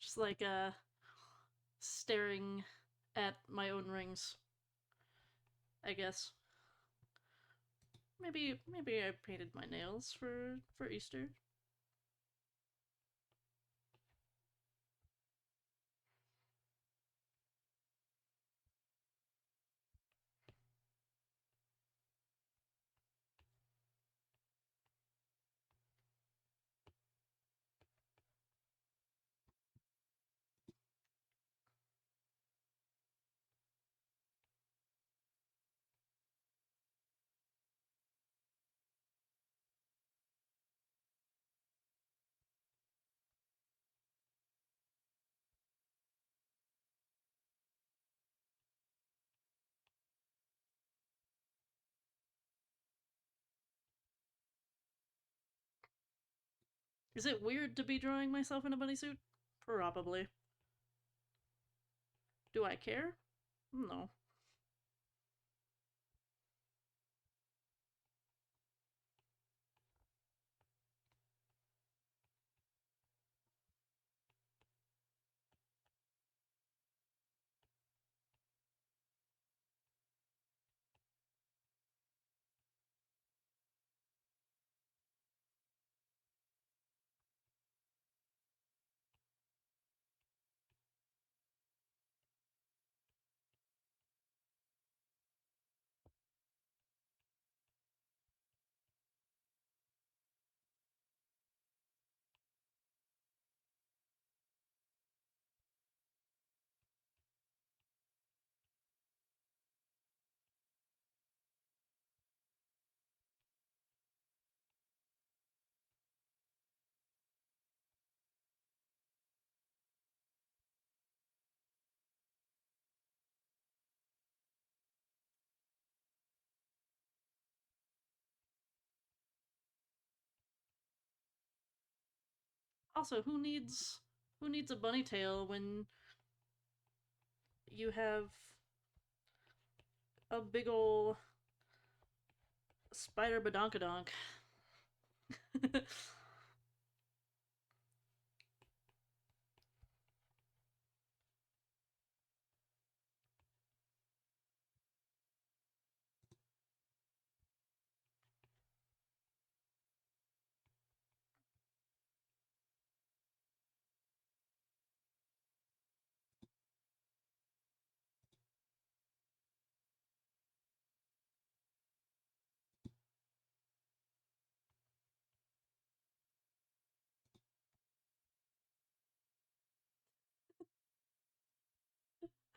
Just like staring at my own rings, I guess. Maybe I painted my nails for Easter. Is it weird to be drawing myself in a bunny suit? Probably. Do I care? No. Also, who needs a bunny tail when you have a big ol' spider badonkadonk?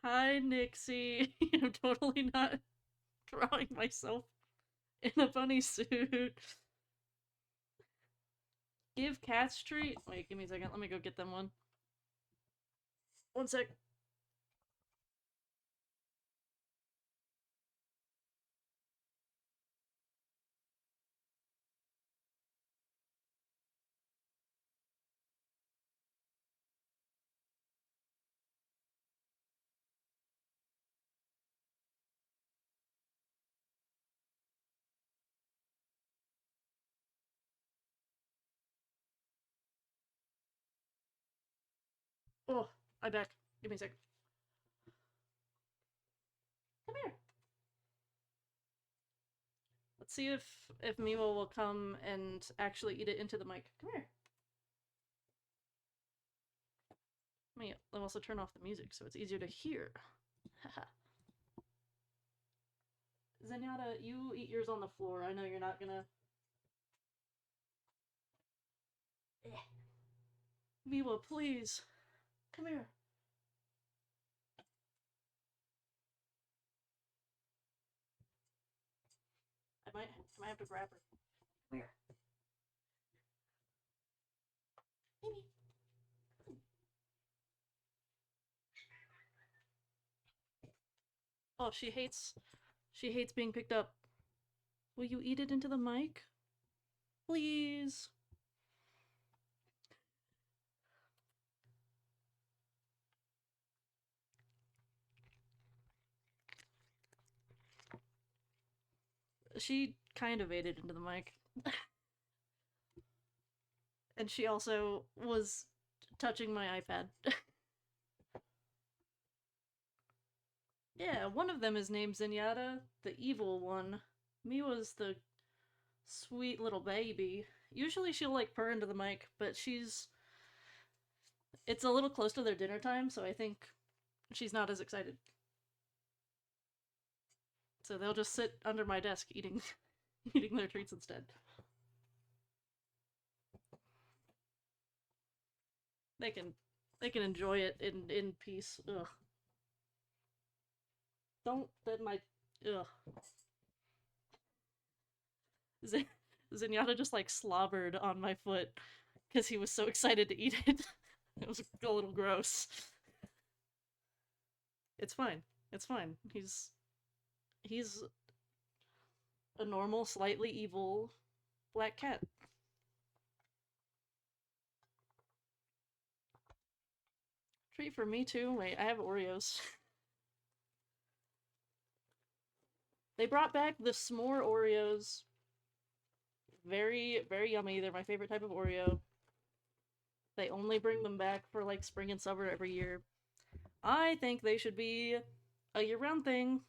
Hi, Nixie. I'm totally not drawing myself in a bunny suit. Give cats treat. Wait, give me a second. Let me go get them one. One sec. Oh, I back. Give me a sec. Come here. Let's see if Miwa will come and actually eat it into the mic. Come here. Let me also turn off the music so it's easier to hear. Haha. Zenyatta, you eat yours on the floor. I know you're not gonna. Miwa, please. Come here. I might have to grab her. Come here. Mimi. Oh, she hates being picked up. Will you eat it into the mic? Please. She kind of ate it into the mic. And she also was touching my iPad. Yeah, one of them is named Zenyatta, the evil one. Miwa's the sweet little baby. Usually she'll like purr into the mic, but it's a little close to their dinner time, so I think she's not as excited. So they'll just sit under my desk eating eating their treats instead. They can they can enjoy it in peace. Ugh. Don't let my ugh. Z- Zenyatta just like slobbered on my foot because he was so excited to eat it. It was a little gross. It's fine. It's fine. He's a normal, slightly evil black cat. Treat for me too. Wait, I have Oreos. They brought back the s'more Oreos. Very, very yummy. They're my favorite type of Oreo. They only bring them back for like spring and summer every year. I think they should be a year-round thing.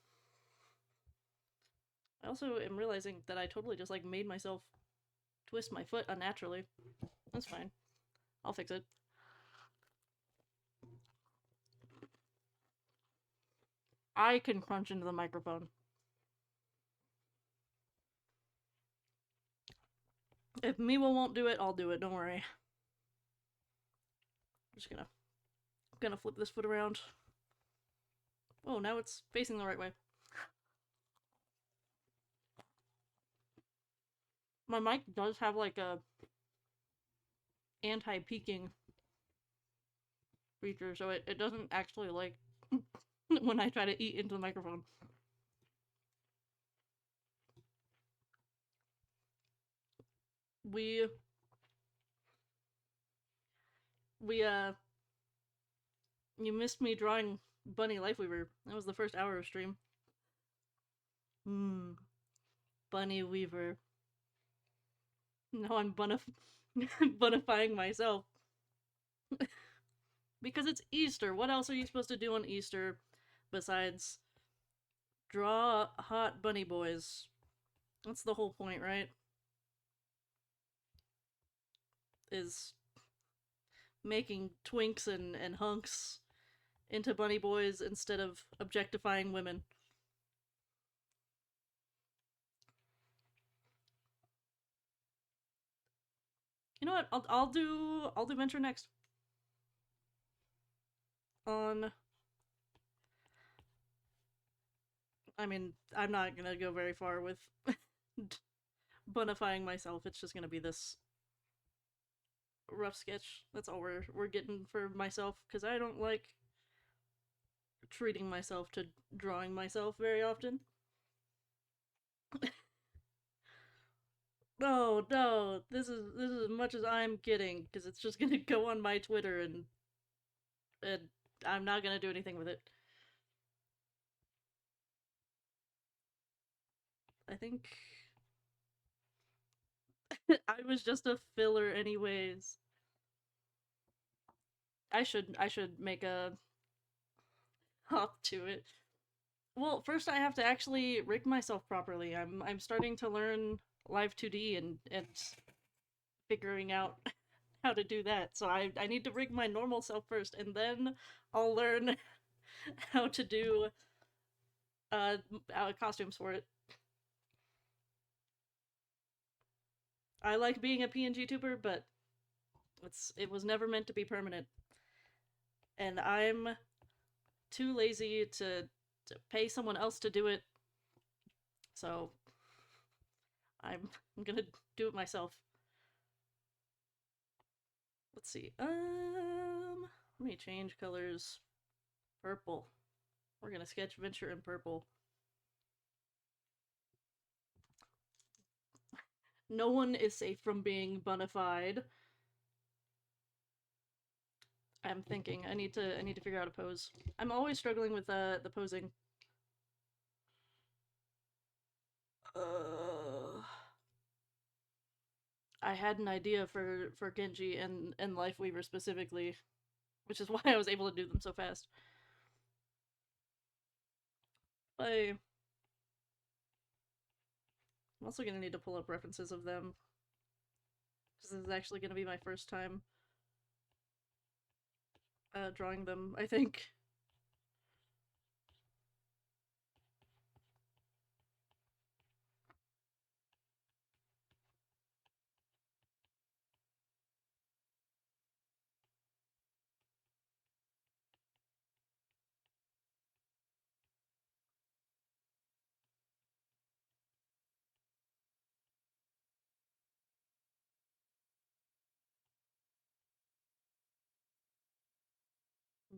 I also am realizing that I totally just like made myself twist my foot unnaturally. That's fine. I'll fix it. I can crunch into the microphone. If Miwa won't do it, I'll do it. Don't worry. I'm just gonna flip this foot around. Oh, now it's facing the right way. My mic does have like a anti-peaking feature, so it doesn't actually like when I try to eat into the microphone. We We you missed me drawing Bunny Lifeweaver. That was the first hour of stream. Hmm. Bunny Weaver. No, I'm bunifying myself. Because it's Easter. What else are you supposed to do on Easter besides draw hot bunny boys? That's the whole point, right? Is making twinks and hunks into bunny boys instead of objectifying women. You know what? I'll do Venture next. On I mean, I'm not gonna go very far with bonifying myself. It's just gonna be this rough sketch. That's all we're getting for myself because I don't like treating myself to drawing myself very often. No, no, this is as much as I'm getting because it's just gonna go on my Twitter and I'm not gonna do anything with it. I think I was just a filler anyways. I should make a hop to it. Well, first I have to actually rig myself properly. I'm starting to learn Live 2D and figuring out how to do that. So I need to rig my normal self first, and then I'll learn how to do uh, costumes for it. I like being a PNG tuber, but it was never meant to be permanent, and I'm too lazy to pay someone else to do it. So I'm gonna do it myself. Let's see. Let me change colors. Purple. We're gonna sketch Venture in purple. No one is safe from being bunified. I'm thinking I need to figure out a pose. I'm always struggling with the posing. Uh, I had an idea for Genji and Lifeweaver specifically, which is why I was able to do them so fast. I'm also gonna need to pull up references of them because this is actually gonna be my first time drawing them. I think.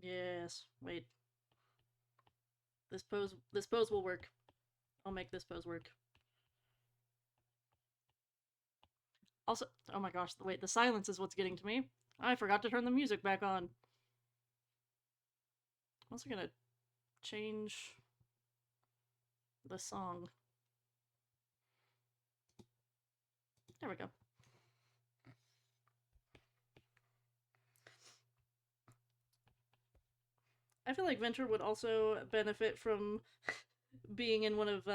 Yes. Wait. This pose will work. I'll make this pose work. Also, oh my gosh, wait, the silence is what's getting to me. I forgot to turn the music back on. I'm also gonna change the song. There we go. I feel like Venture would also benefit from being in one of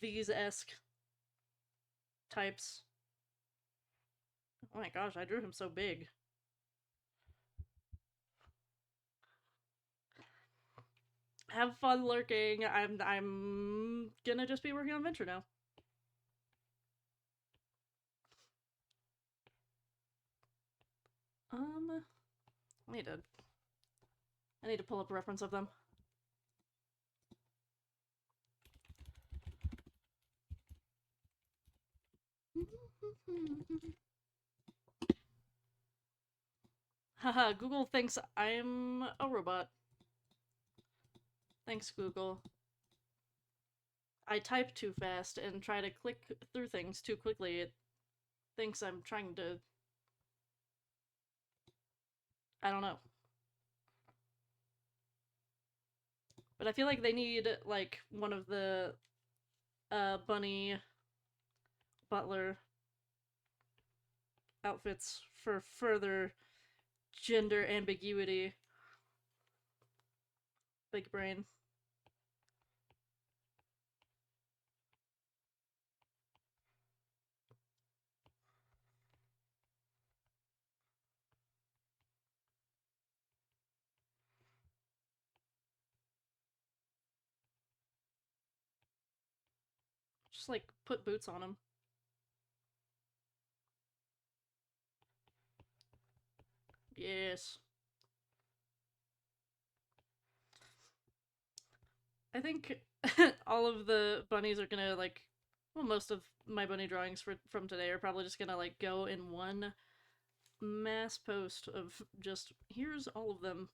these esque types. Oh my gosh, I drew him so big. Have fun lurking. I'm gonna just be working on Venture now. I need to pull up a reference of them. Haha, Google thinks I'm a robot. Thanks, Google. I type too fast and try to click through things too quickly. It thinks I'm trying to I don't know. But I feel like they need like one of the bunny butler outfits for further gender ambiguity. Big brain. Just like put boots on him. Yes. I think all of the bunnies are gonna like, well, most of my bunny drawings from today are probably just gonna like go in one mass post of just here's all of them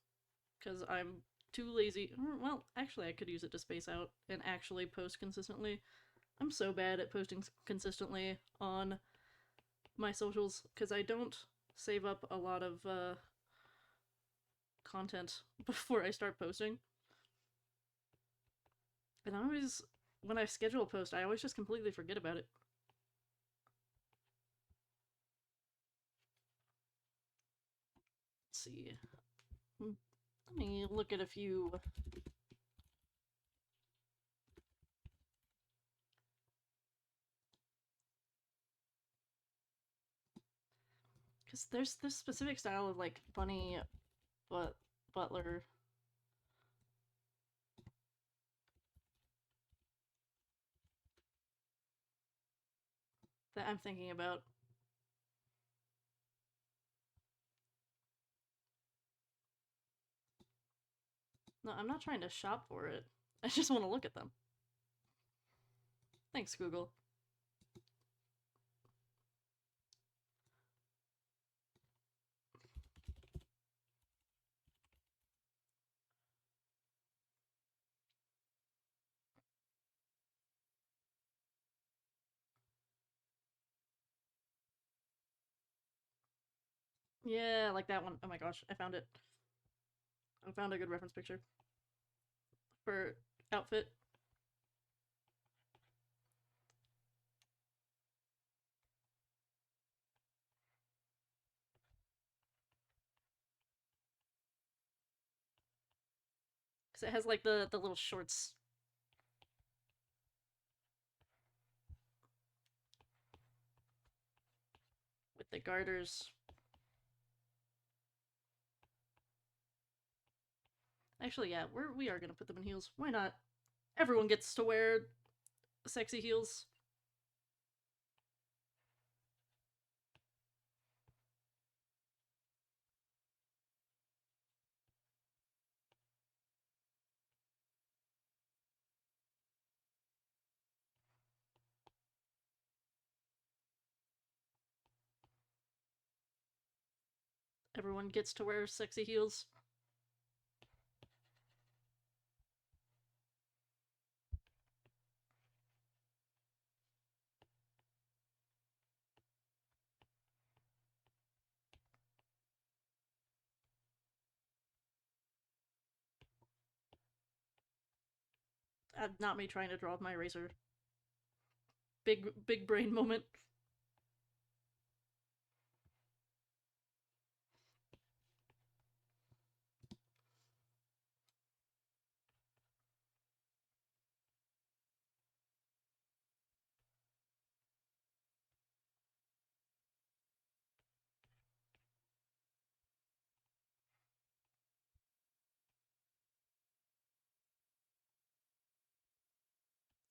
because I'm too lazy. Well, actually, I could use it to space out and actually post consistently. I'm so bad at posting consistently on my socials because I don't save up a lot of content before I start posting. And I always, when I schedule a post, I always just completely forget about it. Let's see. Let me look at a few. Because there's this specific style of like bunny but butler that I'm thinking about. No, I'm not trying to shop for it. I just want to look at them. Thanks, Google. Yeah, like that one. Oh my gosh, I found it. I found a good reference picture for outfit. Because it has like the little shorts with the garters. Actually, yeah, we are gonna put them in heels. Why not? Everyone gets to wear sexy heels. Everyone gets to wear sexy heels. Not me trying to draw with my eraser. Big brain moment.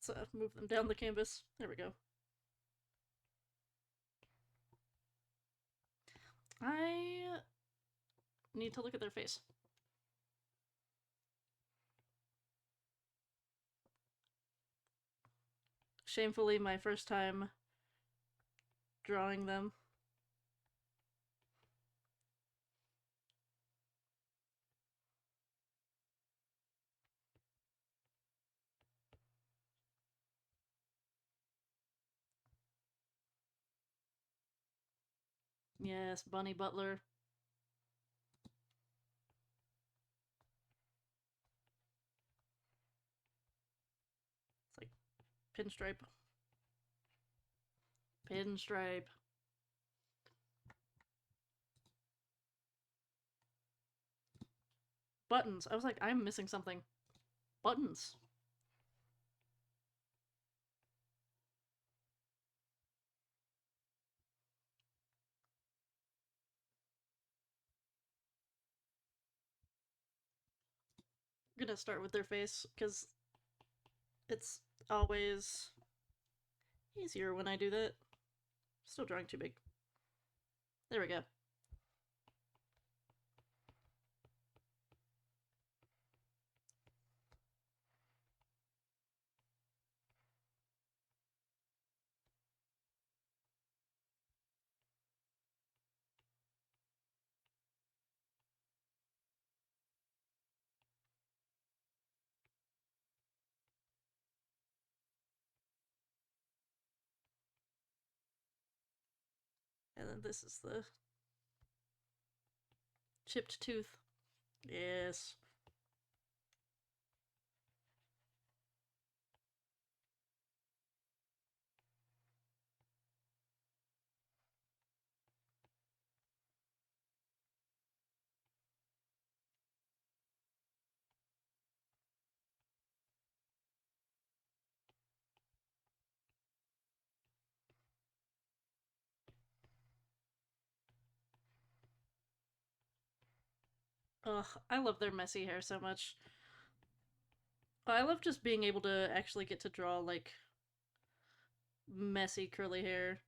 Let's move them down the canvas. There we go. I need to look at their face. Shamefully, my first time drawing them. Yes, Bunny Butler. Pinstripe. Pinstripe. Buttons. I was like, I'm missing something. Buttons. I'm gonna start with their face, because it's always easier when I do that. Still drawing too big. There we go. And then this is the chipped tooth. Yes. Ugh, I love their messy hair so much. I love just being able to actually get to draw, like, messy curly hair.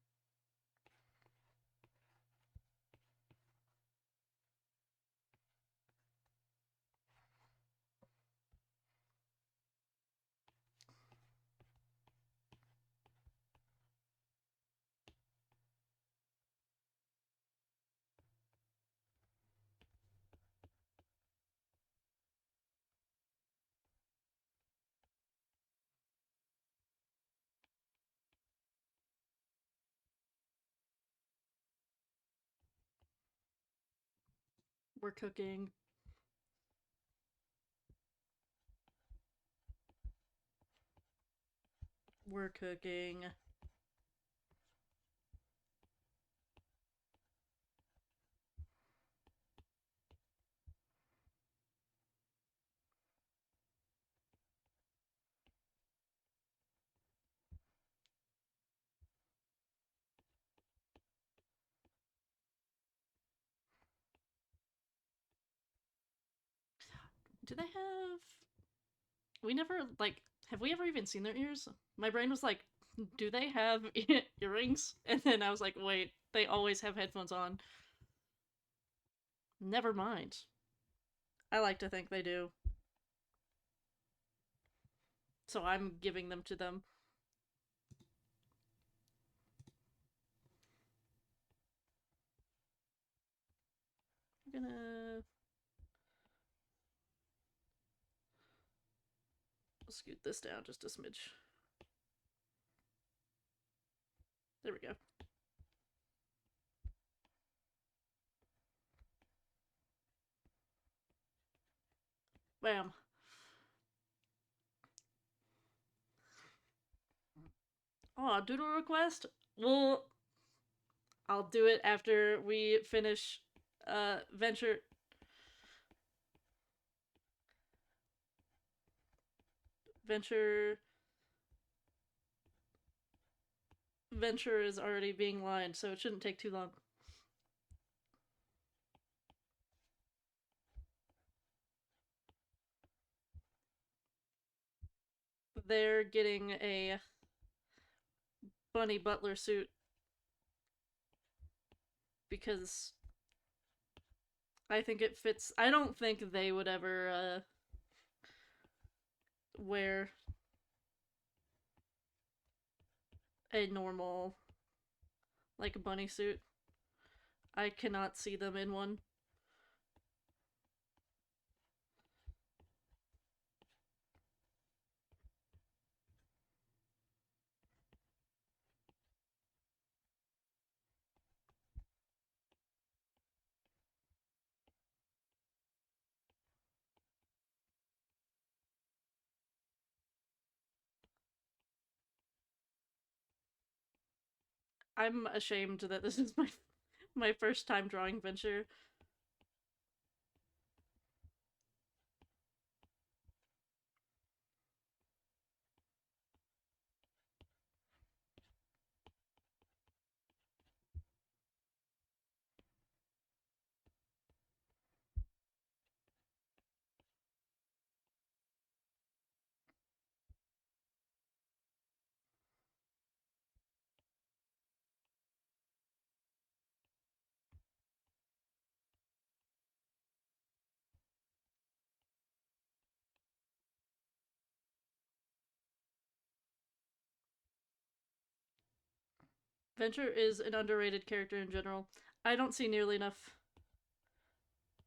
We're cooking. We're cooking. Do they have. We never, like, have we ever even seen their ears? My brain was like, do they have earrings? And then I was like, wait, they always have headphones on. Never mind. I like to think they do. So I'm giving them to them. I'm gonna scoot this down just a smidge. There we go. Bam. Oh, doodle request? Well, I'll do it after we finish Venture. Venture. Venture is already being lined, so it shouldn't take too long. They're getting a Bunny Butler suit because I think it fits. I don't think they would ever wear a normal, like, bunny suit. I cannot see them in one. I'm ashamed that this is my first time drawing Venture. Venture is an underrated character in general. I don't see nearly enough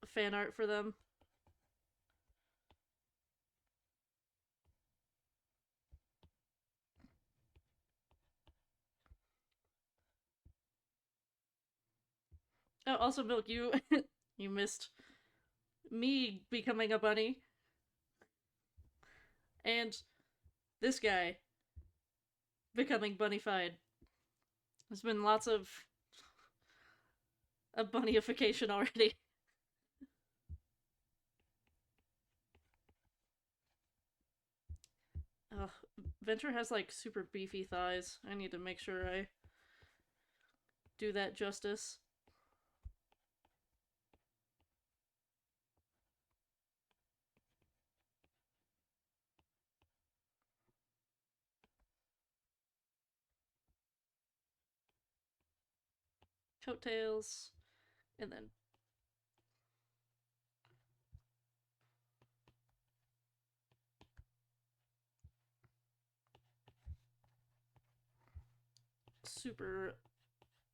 fan art for them. Oh, also, Milk, you you missed me becoming a bunny, and this guy becoming bunnyfied. There's been lots of bunnyification already. Ugh, Venture has like super beefy thighs. I need to make sure I do that justice. Coattails, and then super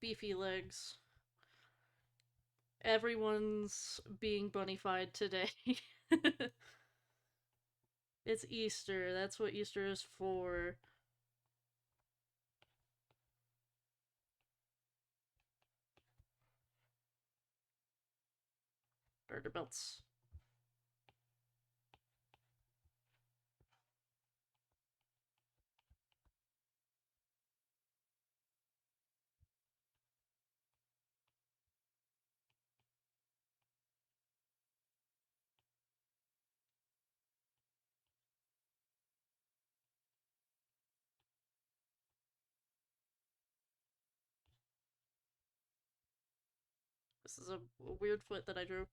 beefy legs. Everyone's being bunnyfied today. It's Easter. That's what Easter is for. Garter belts. This is a weird foot that I drew.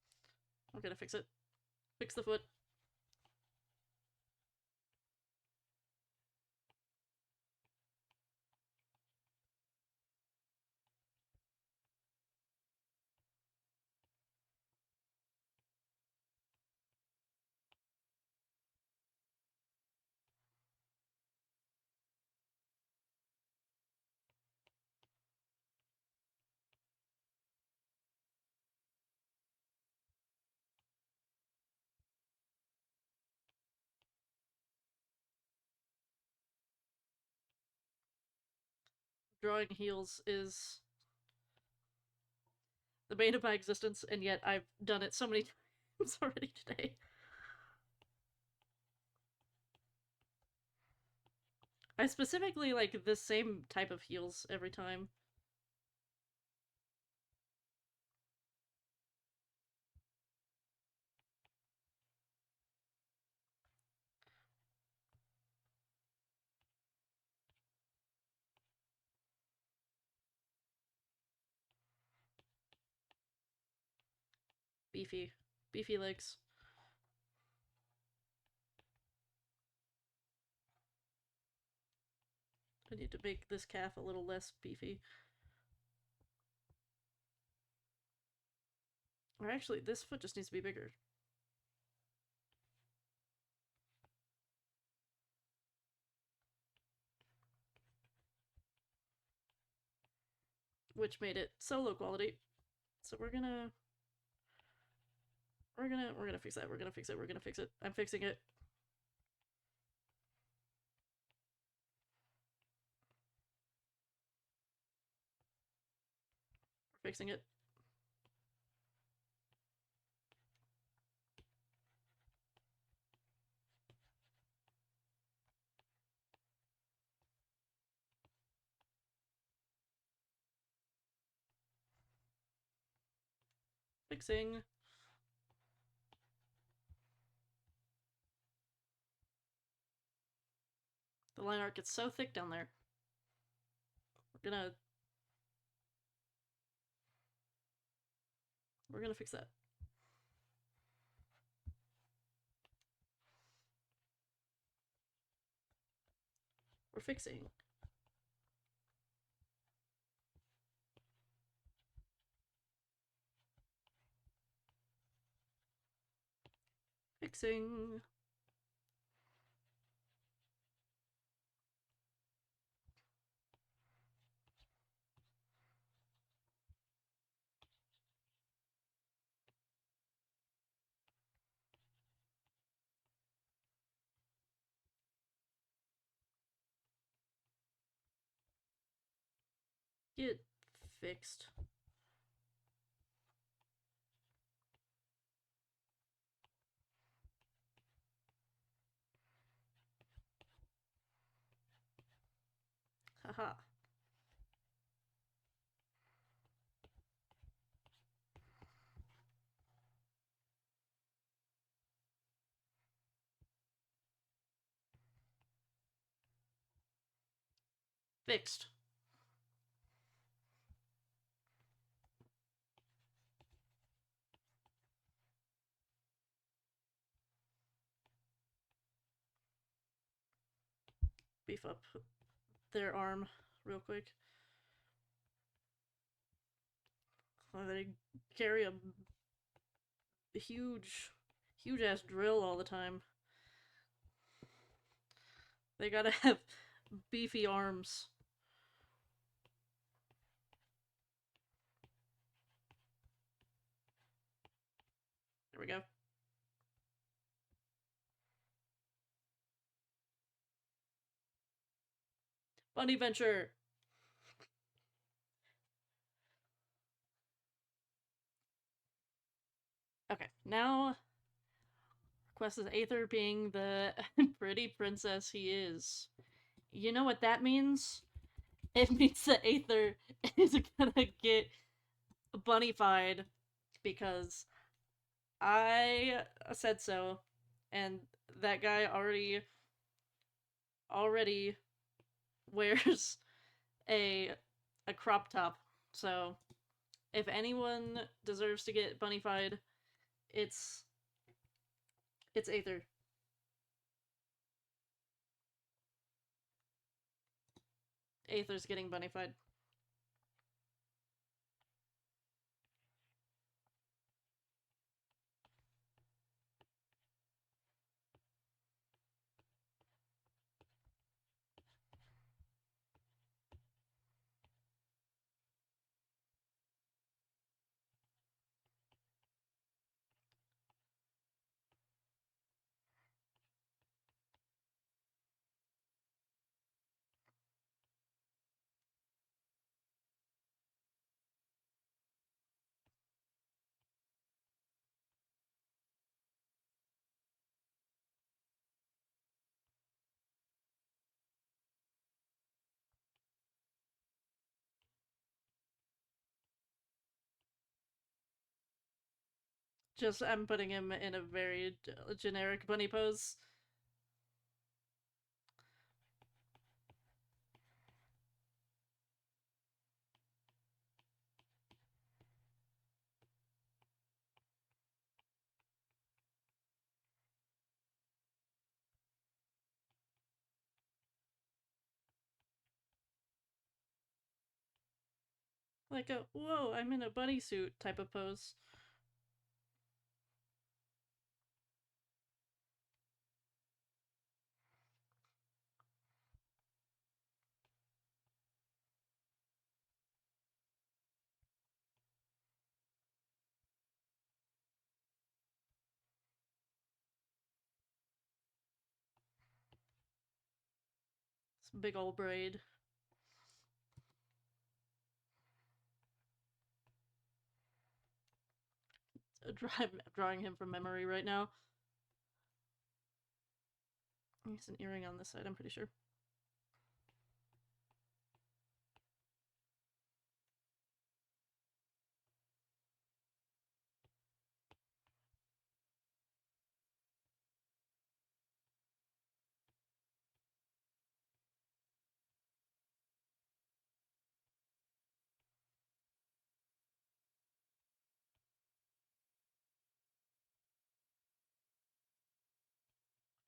I'm gonna fix it. Fix the foot. Drawing heels is the bane of my existence, and yet I've done it so many times already today. I specifically like the same type of heels every time. Beefy. Beefy legs. I need to make this calf a little less beefy. Or actually, this foot just needs to be bigger. Which made it so low quality. So we're gonna fix that. We're gonna fix it. We're gonna fix it. I'm fixing it. We're fixing it. Fixing. The line art gets so thick down there. We're gonna fix that. We're fixing. Fixing. Get fixed. Haha. Fixed. Beef up their arm real quick. They carry a huge ass drill all the time. They gotta have beefy arms. There we go. Bunny Venture! Okay, now Quest is Aether being the pretty princess he is. You know what that means? It means that Aether is gonna get bunnyfied because I said so, and that guy already wears a crop top. So if anyone deserves to get bunnyfied, it's Aether. Aether's getting bunnyfied. Just I'm putting him in a very generic bunny pose. Like a, whoa, I'm in a bunny suit type of pose. This big old braid. Drawing him from memory right now. He's an earring on this side, I'm pretty sure.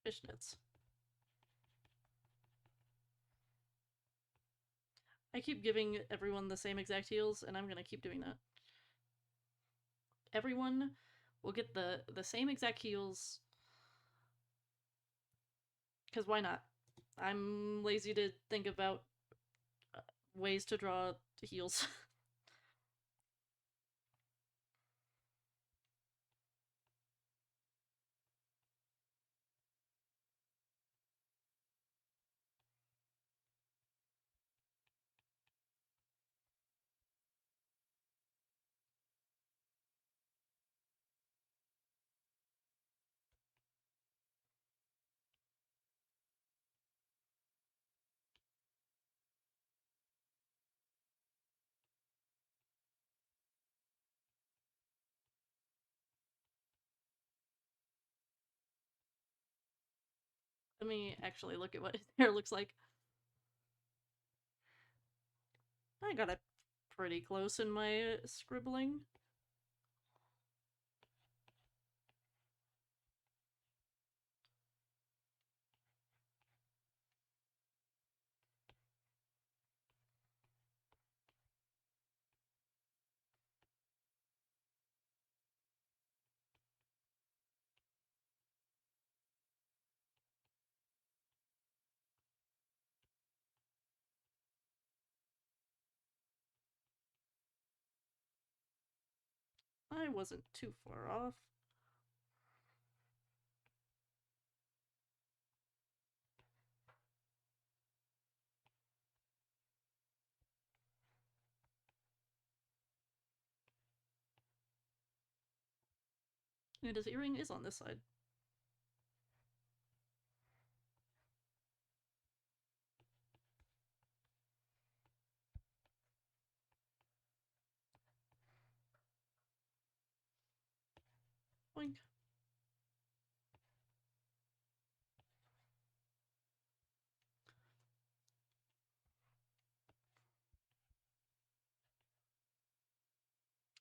Fishnets. I keep giving everyone the same exact heals, and I'm gonna keep doing that. Everyone will get the same exact heals, because why not? I'm lazy to think about ways to draw heals. Let me actually look at what his hair looks like. I got it pretty close in my scribbling. I wasn't too far off. And his earring is on this side. Boink.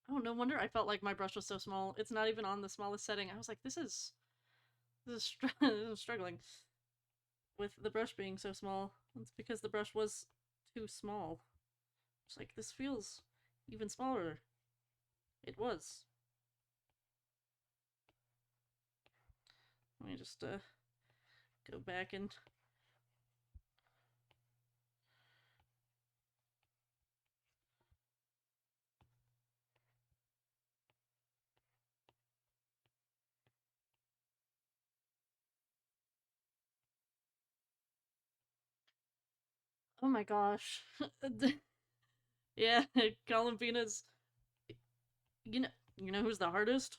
Oh, no wonder I felt like my brush was so small. It's not even on the smallest setting. I was like, this is this is struggling with the brush being so small. It's because the brush was too small. It's like, this feels even smaller. It was. Let me just go back and oh my gosh. Yeah, Columbina's you know who's the hardest?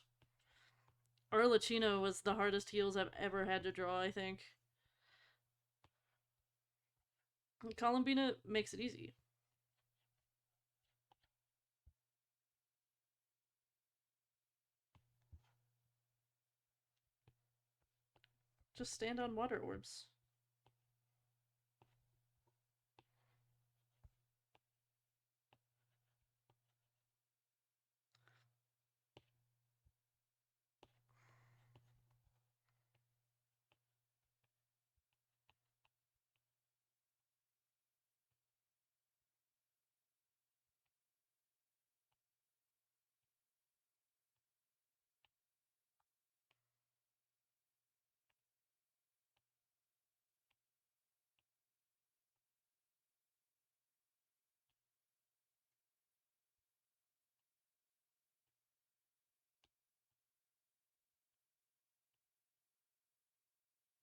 Arlecchino was the hardest heals I've ever had to draw, I think. Columbina makes it easy. Just stand on water orbs.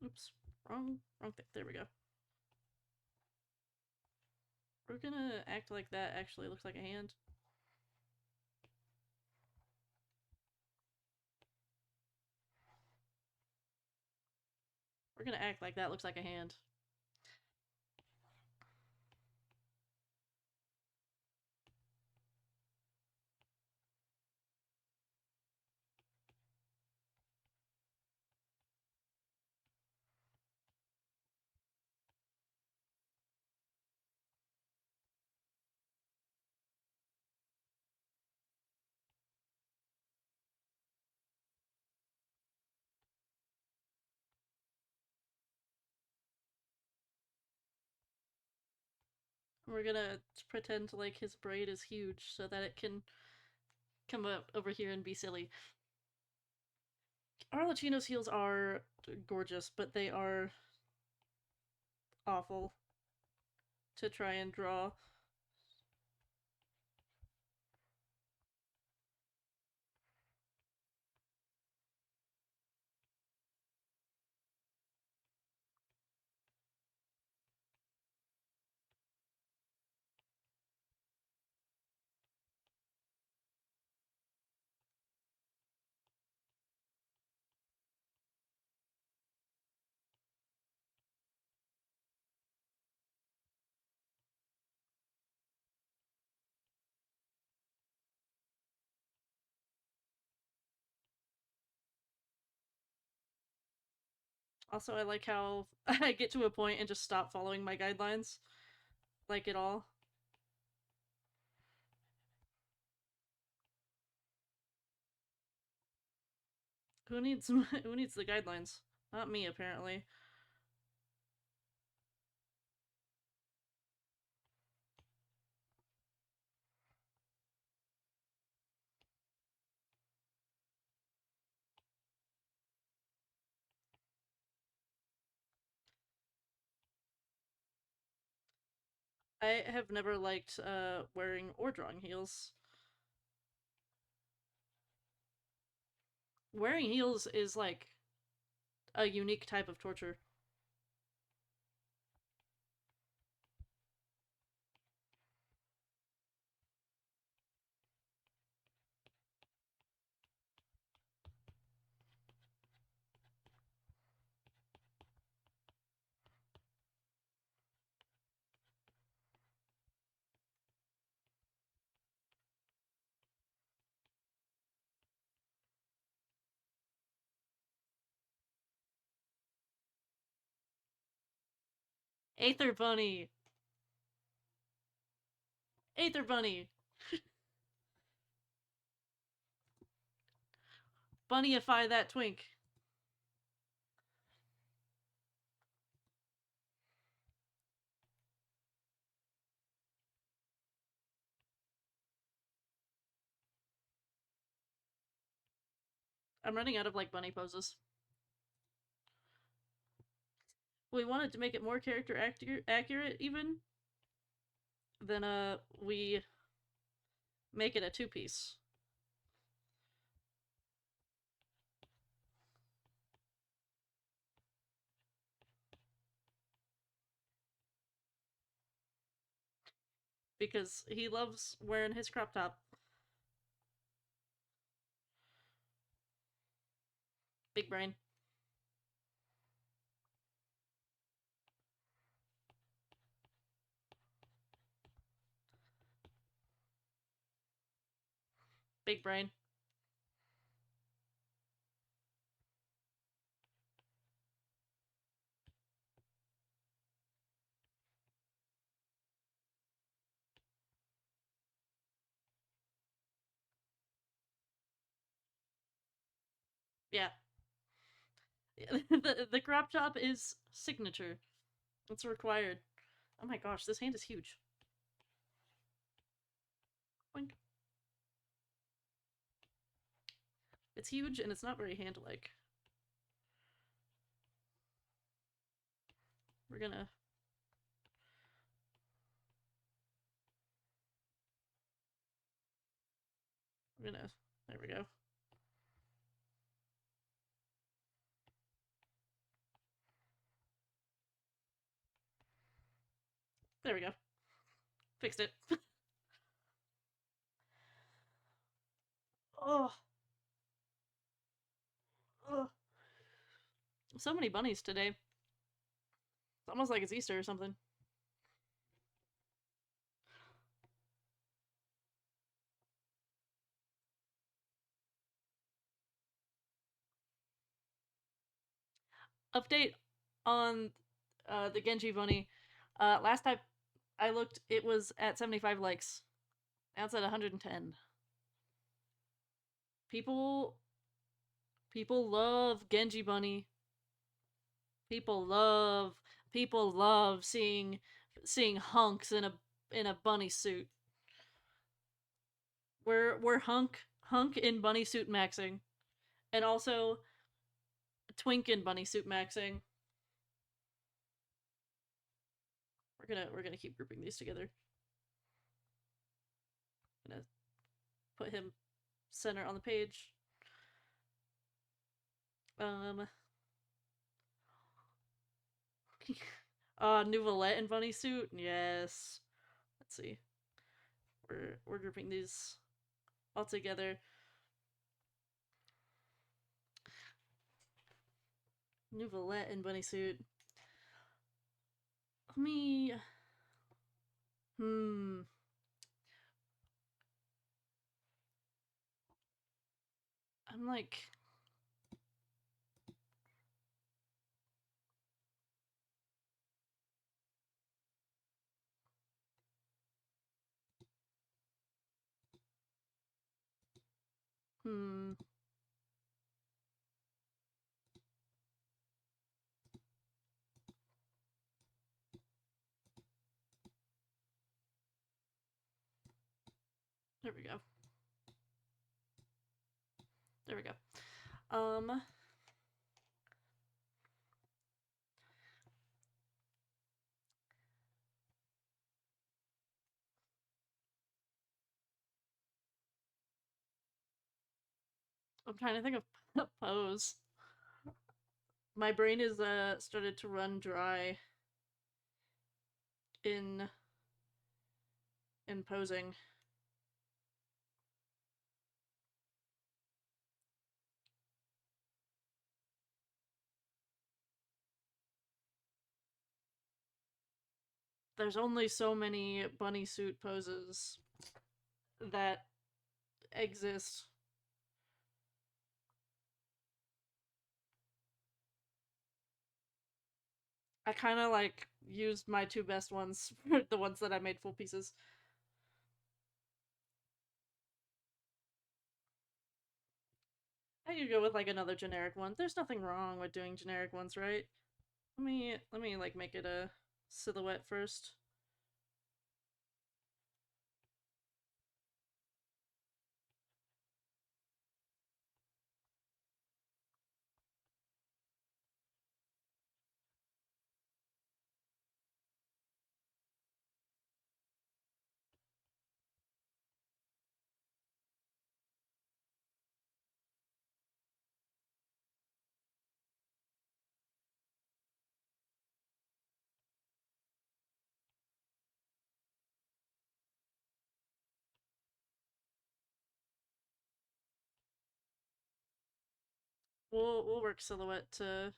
Oops, wrong thing. There we go. We're gonna act like that actually looks like a hand. We're gonna act like that looks like a hand. We're gonna pretend like his braid is huge so that it can come up over here and be silly. Arlecchino's heels are gorgeous, but they are awful to try and draw. Also, I like how I get to a point and just stop following my guidelines, like it all. Who needs who needs the guidelines? Not me, apparently. I have never liked wearing or drawing heels. Wearing heels is like a unique type of torture. Aether Bunny! Aether Bunny! Bunnyify that twink. I'm running out of like bunny poses. We wanted to make it more character accurate even. Then we make it a two-piece. Because he loves wearing his crop top. Big brain. Big brain. Yeah. The crop top is signature. It's required. Oh my gosh, this hand is huge. Boink. It's huge and it's not very hand-like. We're gonna... We're gonna... There we go. There we go. Fixed it. Oh. Oh. So many bunnies today. It's almost like it's Easter or something. Update on the Genji bunny. Last time I looked, it was at 75 likes. Now it's at 110. People people love Genji bunny. People love seeing hunks in a in a bunny suit. We're hunk in bunny suit maxing, and also twink in bunny suit maxing. We're gonna keep grouping these together. I'm gonna put him center on the page. Um, Nouvellette in bunny suit. Yes. Let's see. We're grouping these all together. Nouvellette in bunny suit. Let me. Hmm. I'm like. Hmm. There we go. There we go. I'm trying to think of a pose. My brain is started to run dry in posing. There's only so many bunny suit poses that exist. I kind of like used my two best ones for the ones that I made full pieces. I could go with like another generic one. There's nothing wrong with doing generic ones, right? Let me like make it a silhouette first. We'll work silhouette to.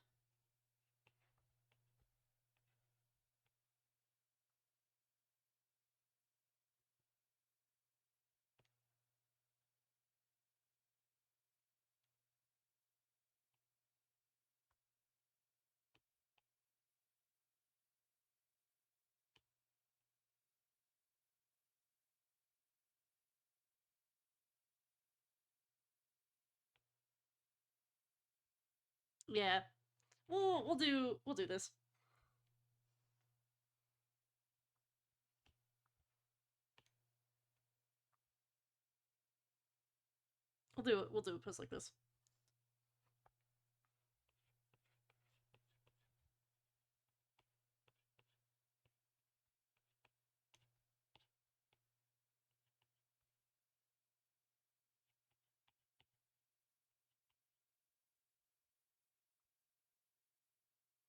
Yeah, we'll do this. We'll do a post like this.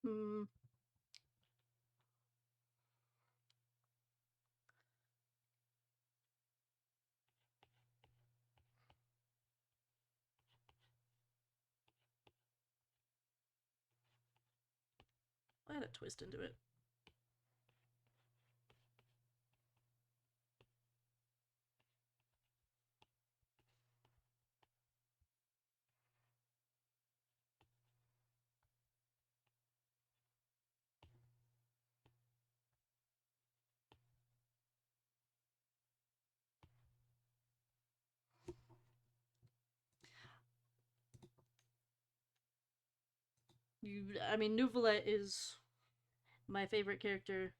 Hmm. I had a twist into it. I mean, Nouvellette is my favorite character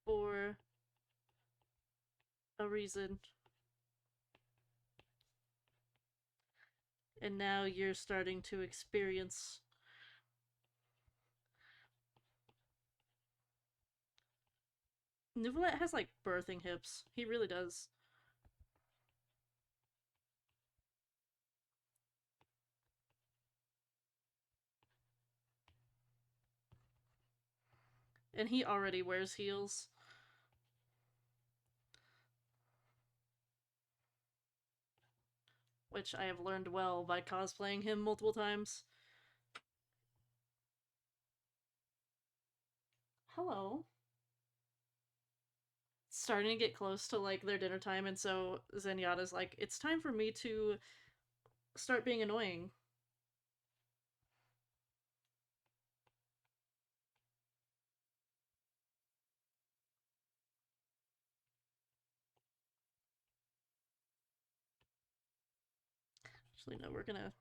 for a reason. And now you're starting to experience. Neuvillette has like birthing hips. He really does. And he already wears heels, which I have learned well by cosplaying him multiple times. Hello. It's starting to get close to like their dinner time, and so Zenyatta's like, it's time for me to start being annoying. Actually, no, we're gonna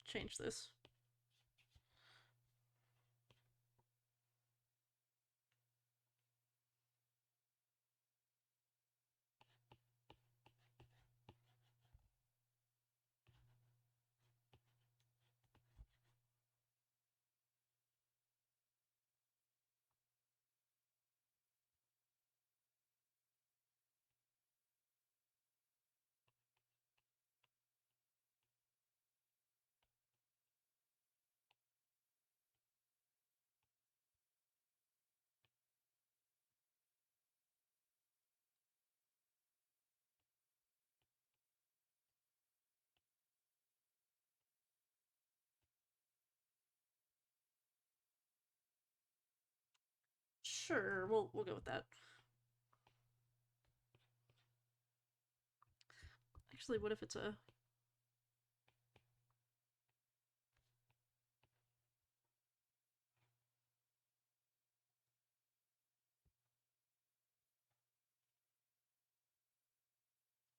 change this. Sure, we'll go with that. Actually, what if it's a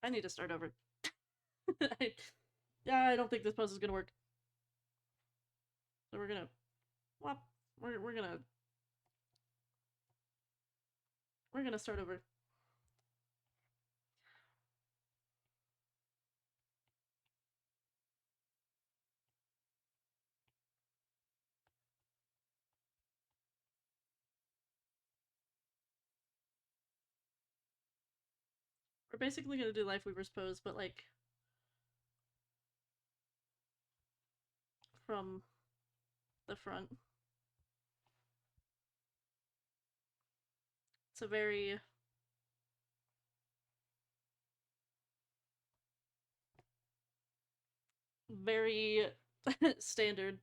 I need to start over. I, yeah, I don't think this pose is gonna work. So we're gonna whop. We're gonna start over. We're basically gonna do Life Weaver's pose, but like from the front. It's a very standard.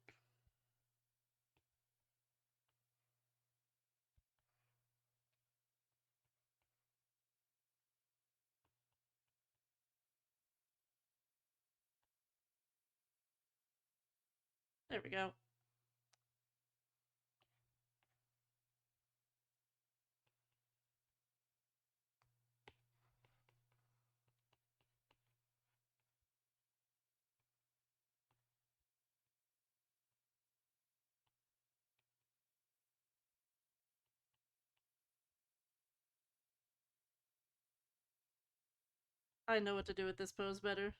There we go. I know what to do with this pose better.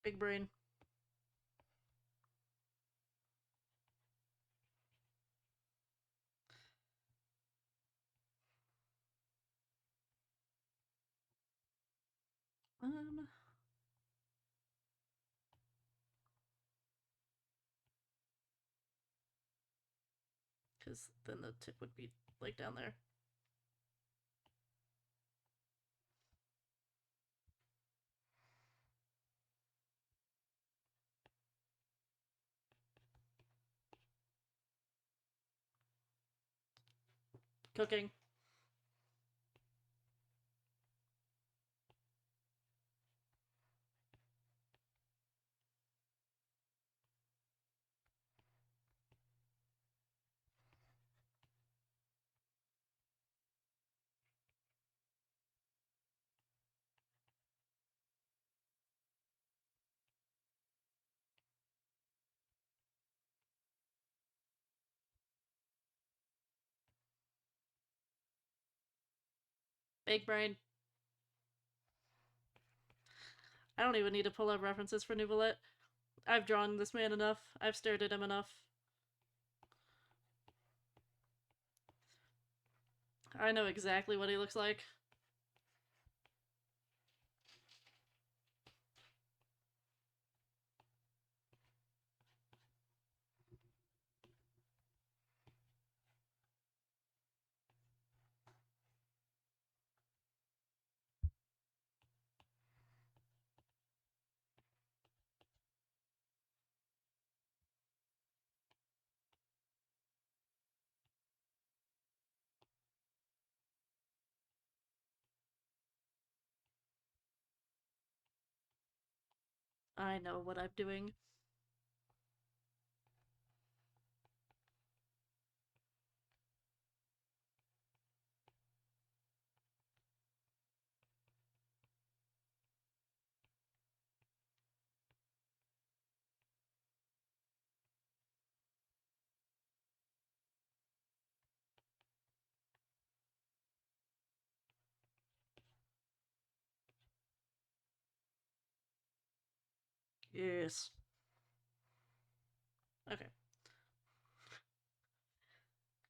Big brain. Um, because then the tip would be like down there. Cooking. Big brain. I don't even need to pull up references for Nouvellette. I've drawn this man enough. I've stared at him enough. I know exactly what he looks like. I know what I'm doing. Yes. Okay.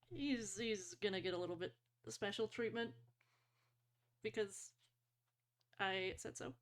He's gonna get a little bit special treatment because I said so.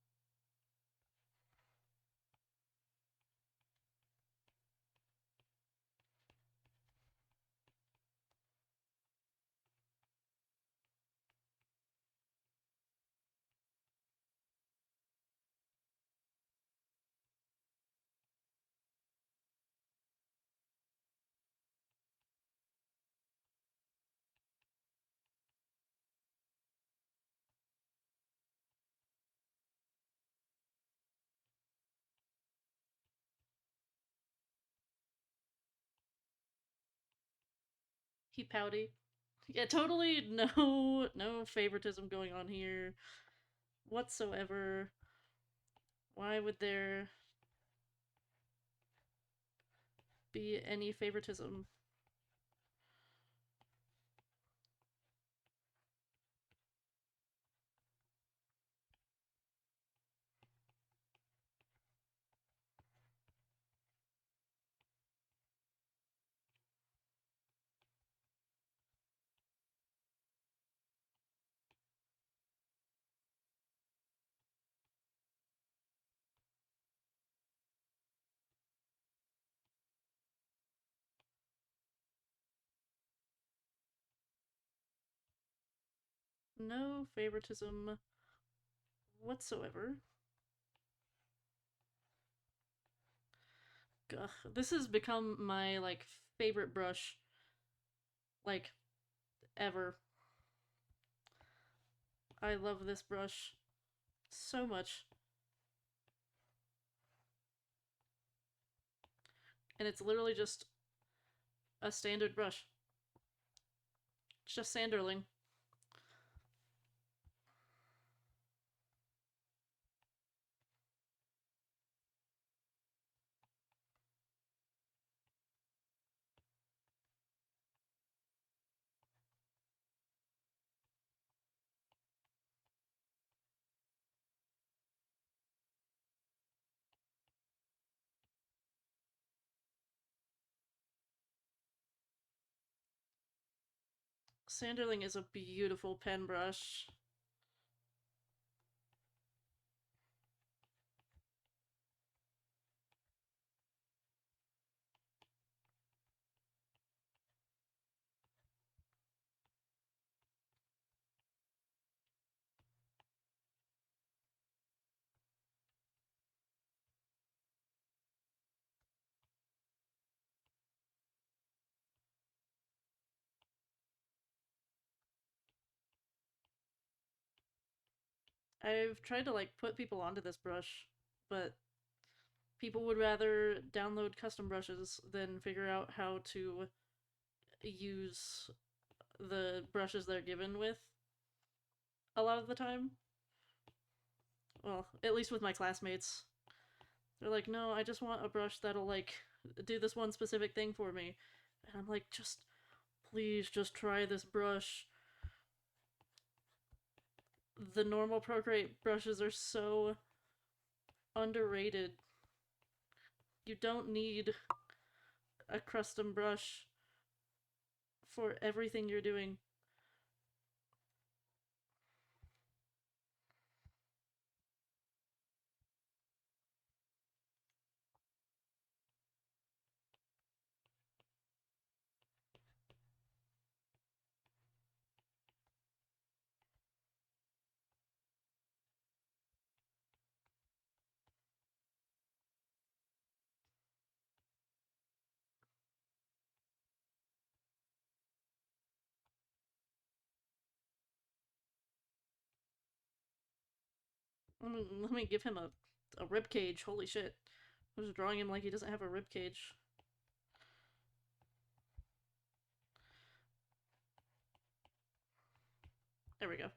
He pouty. Yeah, totally no favoritism going on here whatsoever. Why would there be any favoritism? No favoritism whatsoever. Ugh, this has become my like favorite brush like ever. I love this brush so much. And it's literally just a standard brush. It's just Sanderling. Sanderling is a beautiful pen brush. I've tried to like put people onto this brush, but people would rather download custom brushes than figure out how to use the brushes they're given with a lot of the time. Well, at least with my classmates. They're like, no, I just want a brush that'll like do this one specific thing for me. And I'm like, just please just try this brush. The normal Procreate brushes are so underrated. You don't need a custom brush for everything you're doing. Let me give him a rib cage. Holy shit! I was drawing him like he doesn't have a rib cage. There we go.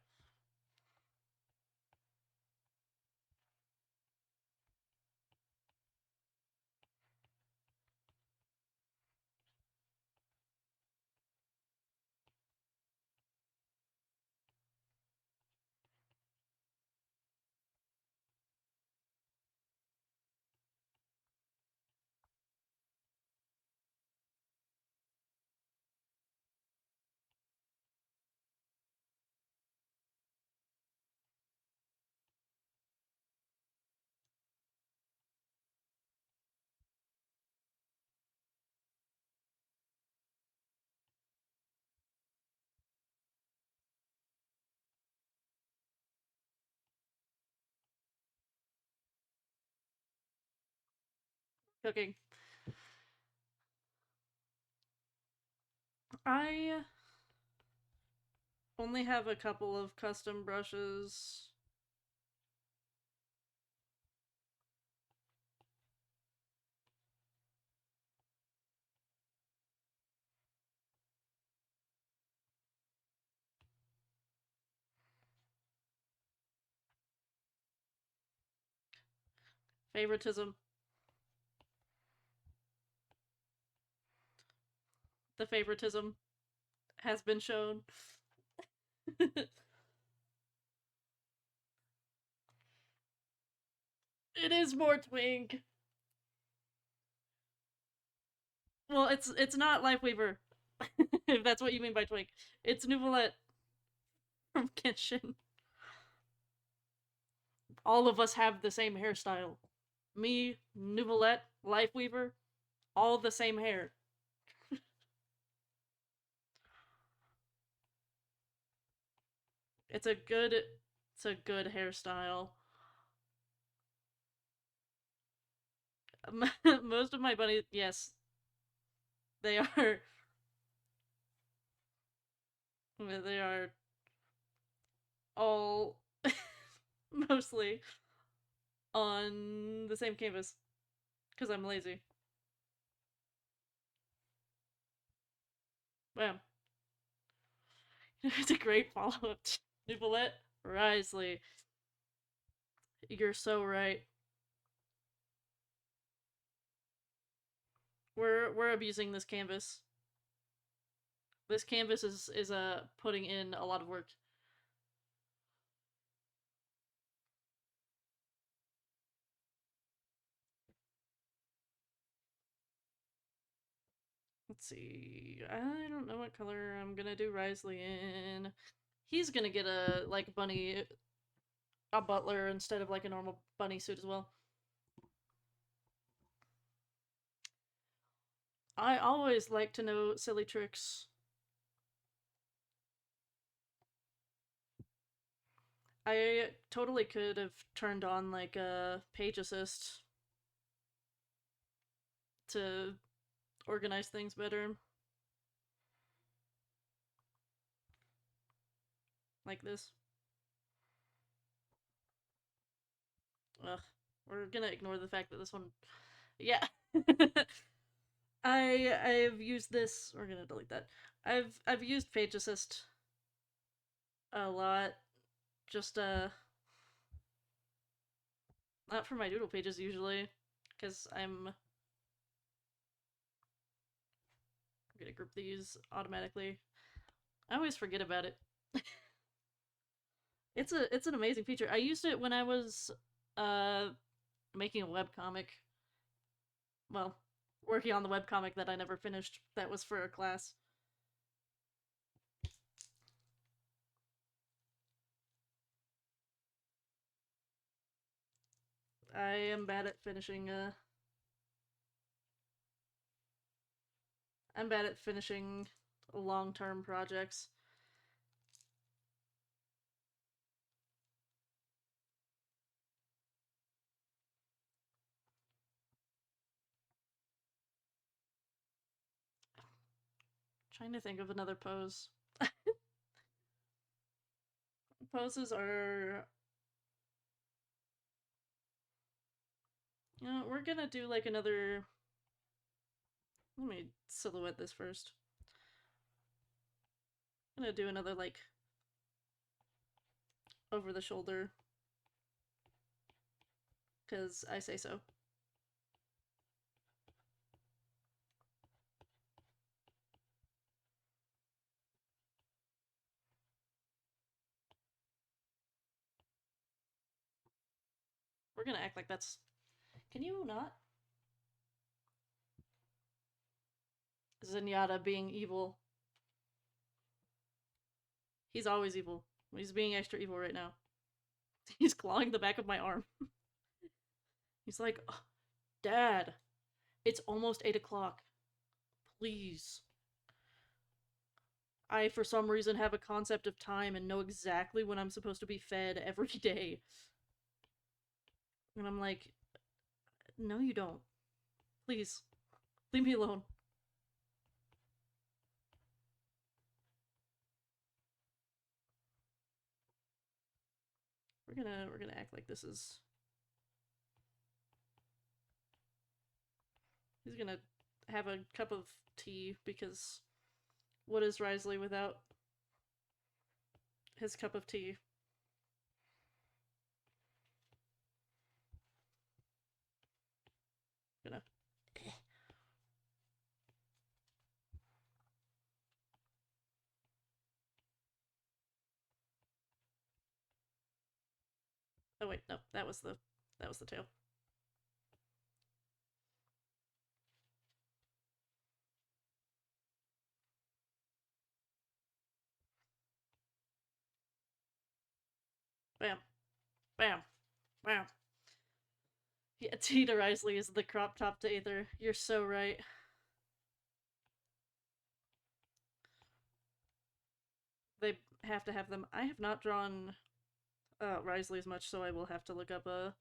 Cooking. I only have a couple of custom brushes. Favoritism. The favoritism has been shown. It is more twink. Well, it's not Lifeweaver, if that's what you mean by twink. It's Nouvelette from Kenshin. All of us have the same hairstyle. Me, Nouvelette, Lifeweaver, all the same hair. It's a good hairstyle. Most of my bunnies, yes, they are. They are all mostly on the same canvas because I'm lazy. Bam. It's a great follow up. Nicolette Risley. You're so right. We're abusing this canvas. This canvas is putting in a lot of work. Let's see. I don't know what color I'm gonna do Risley in. He's gonna get a like bunny, a butler instead of like a normal bunny suit as well. I always like to know silly tricks. I totally could have turned on like a page assist to organize things better, like this. Ugh. We're gonna ignore the fact that this one. Yeah. I've used this. We're gonna delete that. I've used Page Assist a lot. Just not for my doodle pages usually, because I'm gonna group these automatically. I always forget about it. It's an amazing feature. I used it when I was uh making a webcomic. Well, working on the webcomic that I never finished. That was for a class. I am bad at finishing. I'm bad at finishing long-term projects. Trying to think of another pose. Poses are. You know, we're gonna do like another. Let me silhouette this first. I'm gonna do another like over the shoulder because I say so. We're gonna act like that's. Can you not? Zenyatta being evil. He's always evil. He's being extra evil right now. He's clawing the back of my arm. He's like, oh, Dad, it's almost 8 o'clock. Please. I, for some reason, have a concept of time and know exactly when I'm supposed to be fed every day. And I'm like, no, you don't. Please, leave me alone. We're gonna act like this is. He's gonna have a cup of tea because what is Risley without his cup of tea? Gonna. Oh wait, no, that was the tail. Bam, bam, bam. Yeah, tea to Risley is the crop top to Aether. You're so right. They have to have them. I have not drawn Risley as much, so I will have to look up a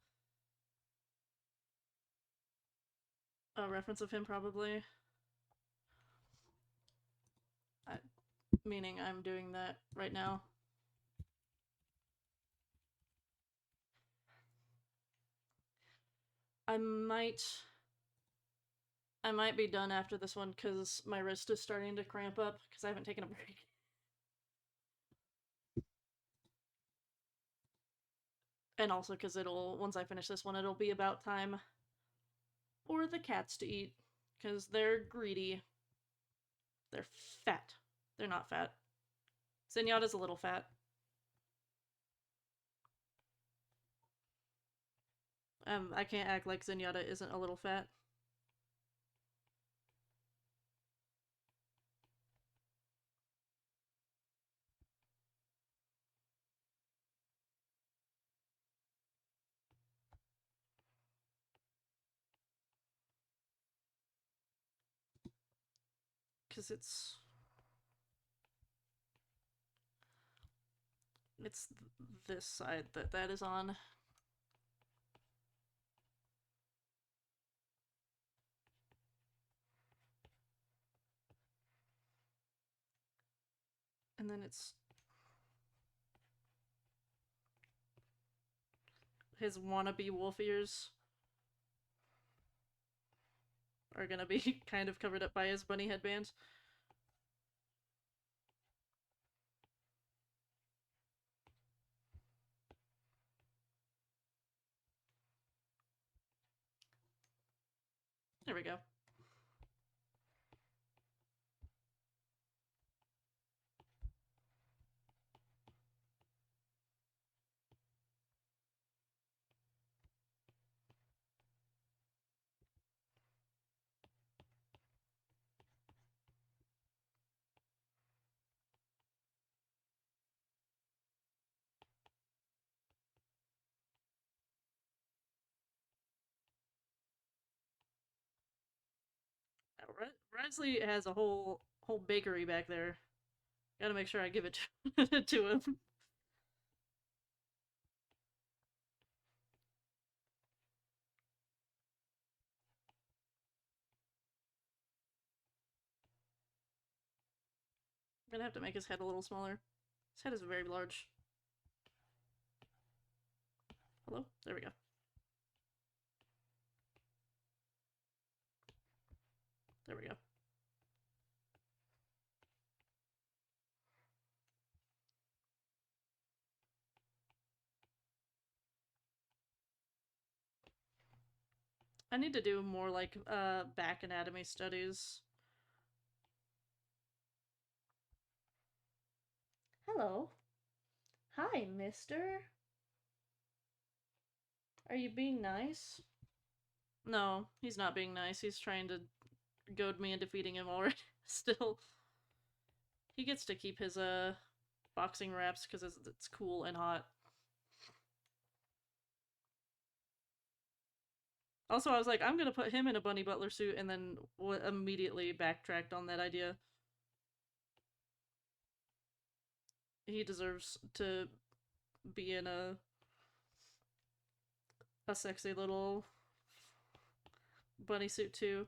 reference of him probably. I, Meaning I'm doing that right now. I might I might be done after this one because my wrist is starting to cramp up because I haven't taken a break. And also because once I finish this one, it'll be about time for the cats to eat because they're greedy. They're fat. They're not fat. Zenyatta's a little fat. I can't act like Zenyatta isn't a little fat. Because it's this side that is on. And then it's his wannabe wolf ears are gonna be kind of covered up by his bunny headband. There we go. Now, Risley has a whole bakery back there. Gotta make sure I give it to him. I'm gonna have to make his head a little smaller. His head is very large. Hello? There we go. There we go. I need to do more like back anatomy studies. Hello. Hi, mister. Are you being nice? No, he's not being nice. He's trying to goad me into feeding him already. Still. He gets to keep his boxing wraps because it's cool and hot. Also, I was like, I'm gonna put him in a Bunny Butler suit, and then immediately backtracked on that idea. He deserves to be in a sexy little bunny suit too.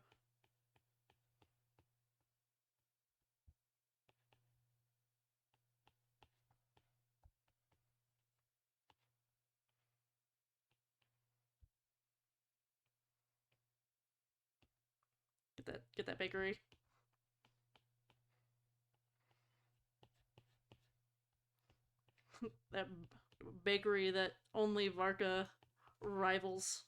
Get that bakery. That bakery that only Varka rivals.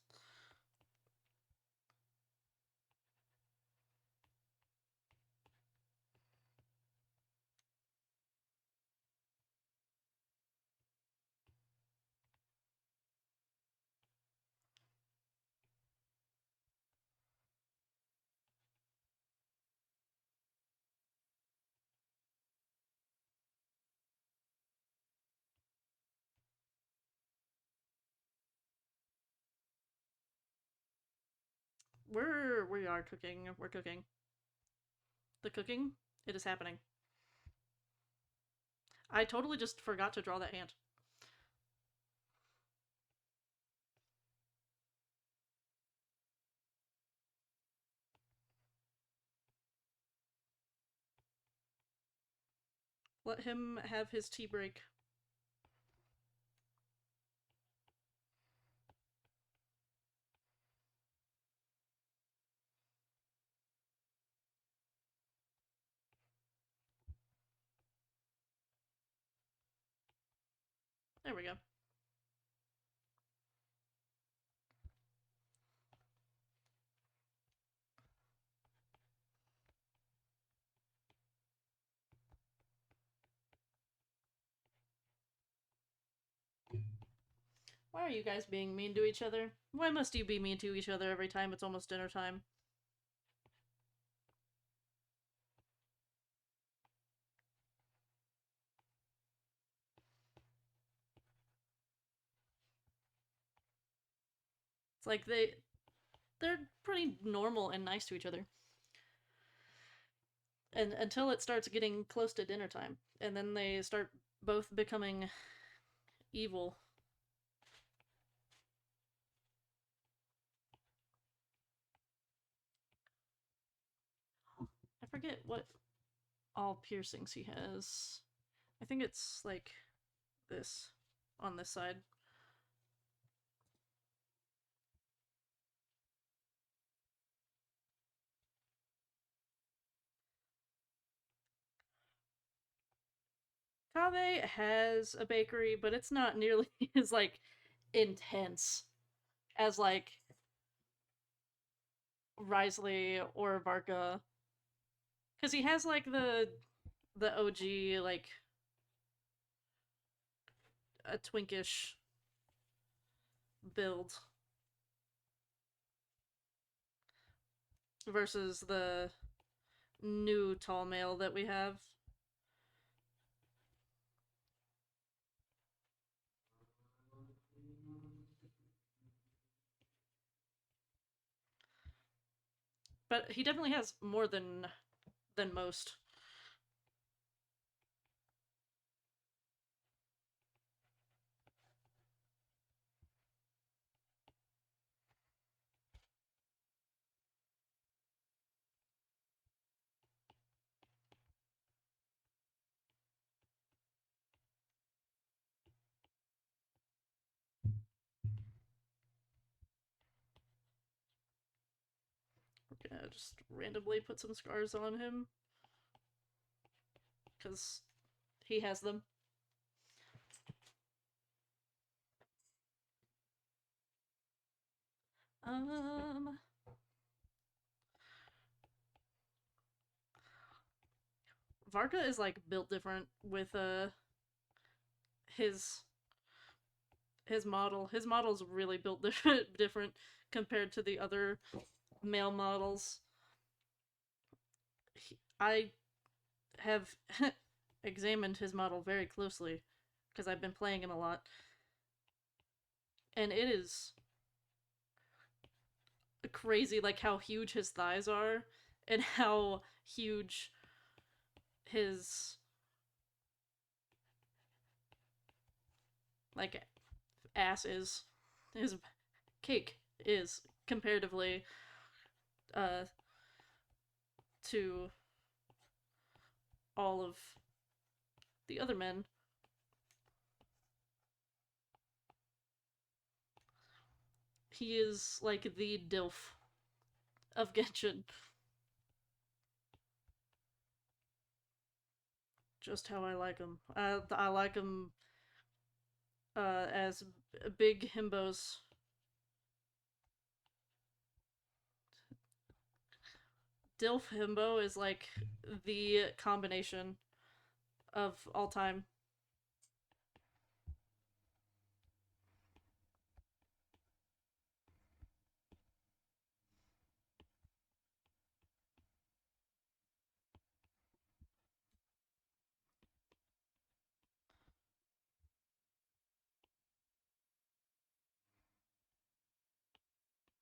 We are cooking. We're cooking. The cooking, it is happening. I totally just forgot to draw that hand. Let him have his tea break. There we go. Why are you guys being mean to each other? Why must you be mean to each other every time it's almost dinner time? It's like they're pretty normal and nice to each other. And until it starts getting close to dinner time, and then they start both becoming evil. I forget what all piercings he has. I think it's like this on this side. Kave has a bakery, but it's not nearly as like intense as like Risley or Varka, because he has like the OG like a twinkish build versus the new tall male that we have. But he definitely has more than most. We're gonna just randomly put some scars on him because he has them. Um, Varka is like built different with his his model. His model's really built different compared to the other male models. I have examined his model very closely because I've been playing him a lot, and it is crazy like how huge his thighs are and how huge his like ass is. His cake is comparatively uh to all of the other men. He is like the DILF of Genshin. Just how I like him. I like him as big himbos. DILF himbo is like the combination of all time.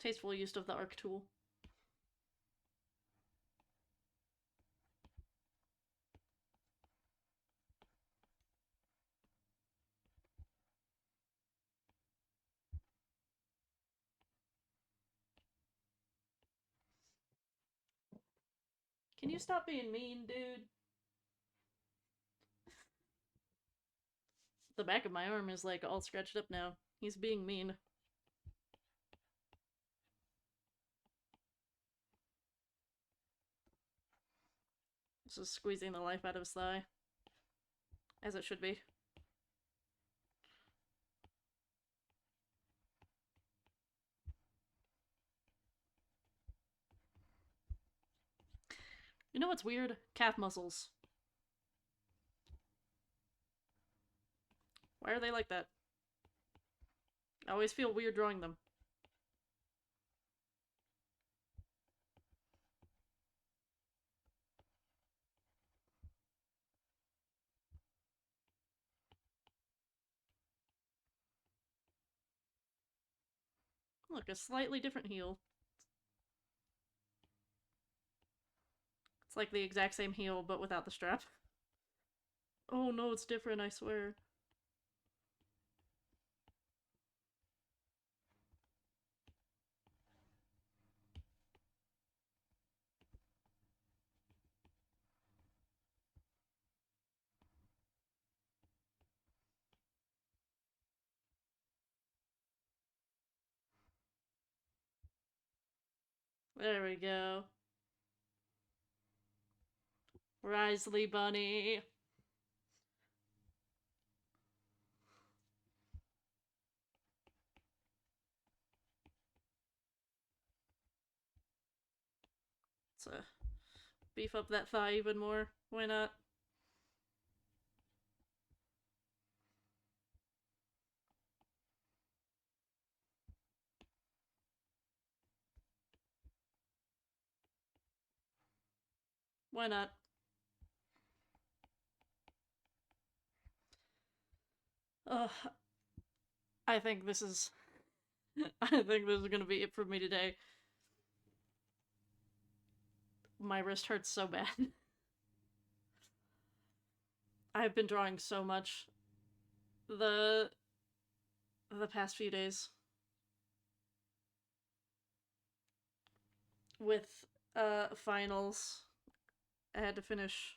Tasteful use of the arc tool. Can you stop being mean, dude? The back of my arm is like all scratched up now. He's being mean. This is squeezing the life out of his thigh. As it should be. You know what's weird? Calf muscles. Why are they like that? I always feel weird drawing them. Look, a slightly different heel. It's like the exact same heel, but without the strap. Oh no, it's different, I swear. There we go. Risley Bunny. let's beef up that thigh even more. Why not? Why not? Uh, I think this is I think this is gonna be it for me today. My wrist hurts so bad. I've been drawing so much the the past few days with finals. I had to finish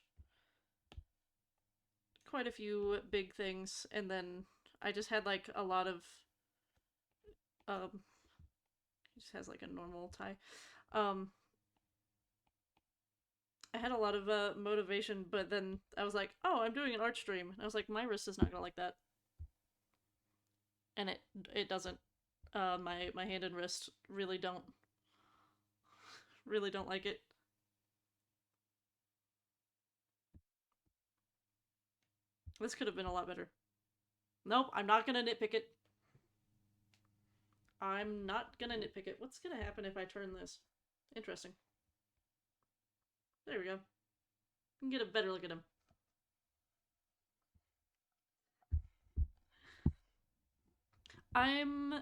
quite a few big things, and then I just had like a lot of he just has like a normal tie. Um I had a lot of motivation, but then I was like, "Oh, I'm doing an art stream." And I was like, "My wrist is not gonna like that," and it doesn't. My hand and wrist really don't like it. This could have been a lot better. Nope, I'm not gonna nitpick it. I'm not gonna nitpick it. What's gonna happen if I turn this? Interesting. There we go. You can get a better look at him. I'm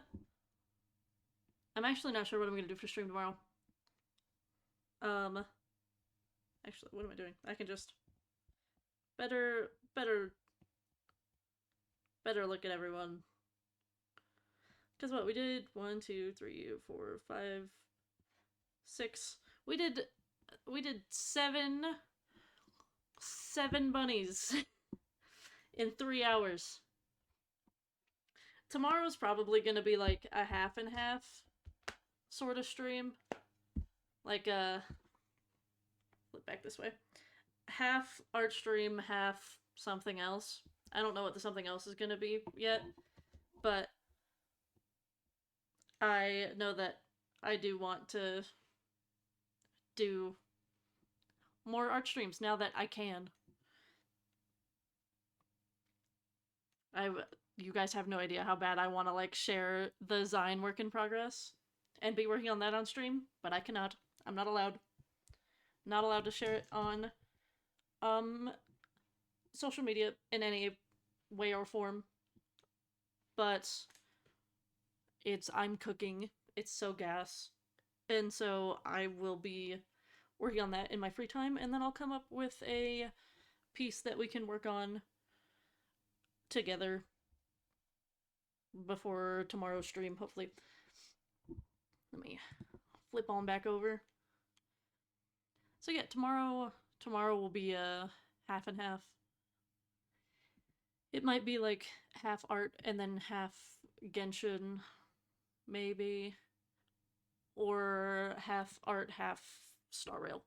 I'm actually not sure what I'm gonna do for stream tomorrow. Um actually, what am I doing? I can just better better look at everyone. Because what we did 1, 2, 3, 4, 5, 6. We did seven bunnies in 3 hours. Tomorrow's probably gonna be like a half and half sort of stream. Like flip back this way. Half art stream, half something else. I don't know what the something else is gonna be yet, but I know that I do want to do more art streams now that I can. I You guys have no idea how bad I want to like share the Zine work in progress and be working on that on stream, but I cannot. I'm not allowed. Not allowed to share it on um social media in any way or form. But I'm cooking. It's so gas. And so I will be working on that in my free time, and then I'll come up with a piece that we can work on together before tomorrow's stream, hopefully. Let me flip on back over. So yeah, tomorrow will be a half and half. It might be like half art and then half Genshin, maybe, or half art, half Star Rail,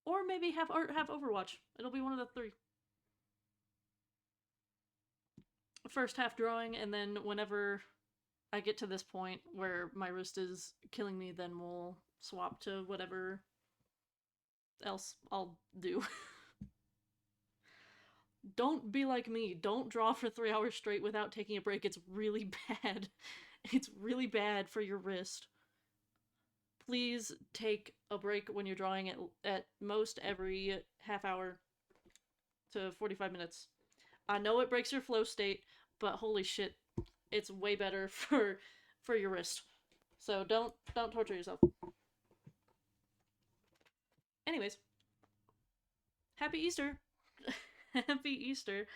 or maybe half art, half Overwatch. It'll be one of the three. First half drawing, and then whenever I get to this point where my wrist is killing me, then we'll swap to whatever else I'll do. Don't be like me. Don't draw for 3 hours straight without taking a break. It's really bad. It's really bad for your wrist. Please take a break when you're drawing at most every half hour to 45 minutes. I know it breaks your flow state, but holy shit, it's way better for your wrist. So don't torture yourself. Anyways, happy Easter. Happy Easter.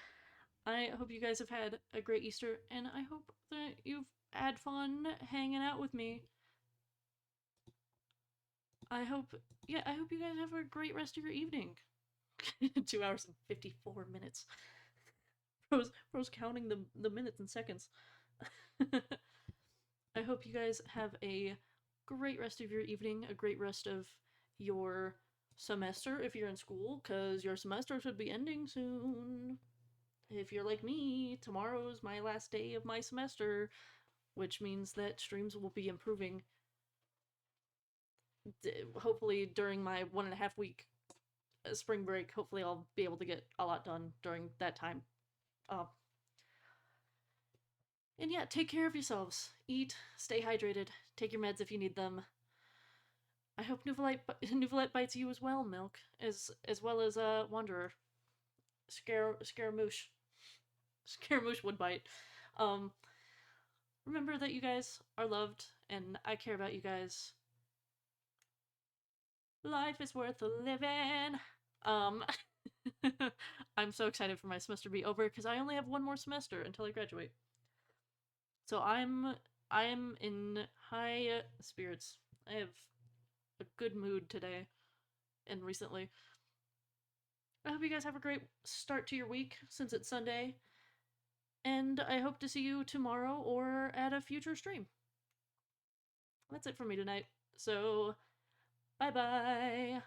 I hope you guys have had a great Easter, and I hope that you've had fun hanging out with me. I hope you guys have a great rest of your evening. 2 hours and 54 minutes. Bro's counting the minutes and seconds. I hope you guys have a great rest of your evening, a great rest of your semester if you're in school, because your semester should be ending soon. If you're like me, tomorrow's my last day of my semester, which means that streams will be improving hopefully during my 1.5 week spring break, hopefully I'll be able to get a lot done during that time. Uh, and yeah, take care of yourselves. Eat, stay hydrated, take your meds if you need them. I hope Nuvolite bites you as well, Milk, as well as Wanderer. Scaramouche. Scaramouche would bite. Um, remember that you guys are loved, and I care about you guys. Life is worth living. Um, I'm so excited for my semester to be over because I only have one more semester until I graduate. So I am in high spirits. I have a good mood today and recently. I hope you guys have a great start to your week since it's Sunday. And I hope to see you tomorrow or at a future stream. That's it for me tonight. So, bye bye.